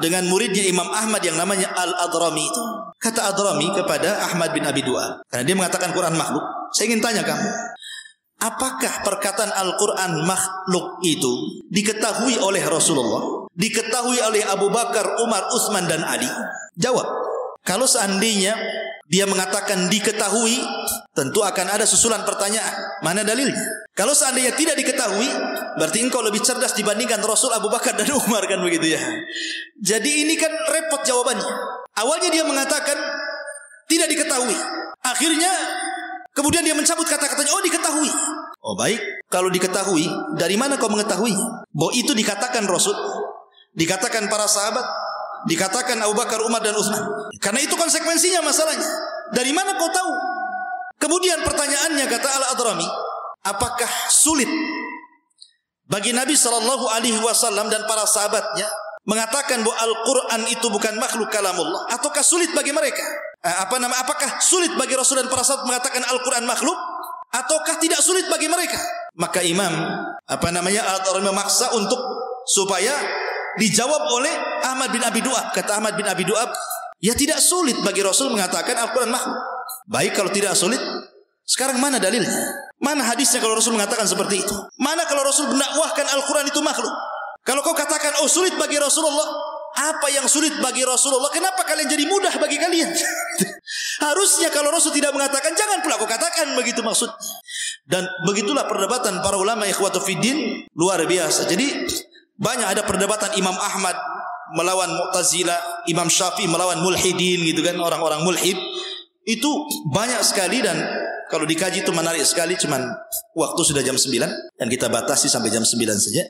dengan muridnya Imam Ahmad yang namanya Al-Adrami itu. Kata Adrami kepada Ahmad bin Abi Du'ad, karena dia mengatakan Quran makhluk, saya ingin tanya kamu, apakah perkataan Al-Quran makhluk itu diketahui oleh Rasulullah, diketahui oleh Abu Bakar, Umar, Utsman dan Ali? Jawab. Kalau seandainya dia mengatakan diketahui, tentu akan ada susulan pertanyaan, mana dalilnya? Kalau seandainya tidak diketahui, berarti engkau lebih cerdas dibandingkan Rasul, Abu Bakar dan Umar, kan begitu ya. Jadi ini kan repot jawabannya. Awalnya dia mengatakan tidak diketahui, akhirnya kemudian dia mencabut kata-katanya, oh diketahui. Oh baik, kalau diketahui, dari mana kau mengetahui bahwa itu dikatakan Rasul, dikatakan para sahabat, dikatakan Abu Bakar, Umar dan Utsman? Karena itu konsekuensinya masalahnya. Dari mana kau tahu? Kemudian pertanyaannya, kata Al-Adrami, apakah sulit bagi Nabi SAW dan para sahabatnya mengatakan bahwa Al-Quran itu bukan makhluk kalamullah, ataukah sulit bagi mereka? Apakah sulit bagi Rasul dan para sahabat mengatakan Al-Quran makhluk, ataukah tidak sulit bagi mereka? Maka Imam Al-Adrami memaksa untuk supaya dijawab oleh Ahmad bin Abi Du'ad. Kata Ahmad bin Abi Du'ad, ya tidak sulit bagi Rasul mengatakan Al-Quran makhluk. Baik, kalau tidak sulit, sekarang mana dalilnya? Mana hadisnya kalau Rasul mengatakan seperti itu? Mana kalau Rasul mendakwahkan Al-Quran itu makhluk? Kalau kau katakan, oh sulit bagi Rasulullah, apa yang sulit bagi Rasulullah? Kenapa kalian jadi mudah bagi kalian? Harusnya kalau Rasul tidak mengatakan, jangan pula kau katakan, begitu maksud. Dan begitulah perdebatan para ulama ikhwatu fiddin, luar biasa. Jadi banyak ada perdebatan Imam Ahmad melawan Mu'tazilah, Imam Syafi'i melawan mulhidin, gitu kan, orang-orang mulhid. Itu banyak sekali, dan kalau dikaji itu menarik sekali. Cuman waktu sudah jam 9 dan kita batasi sampai jam 9 saja.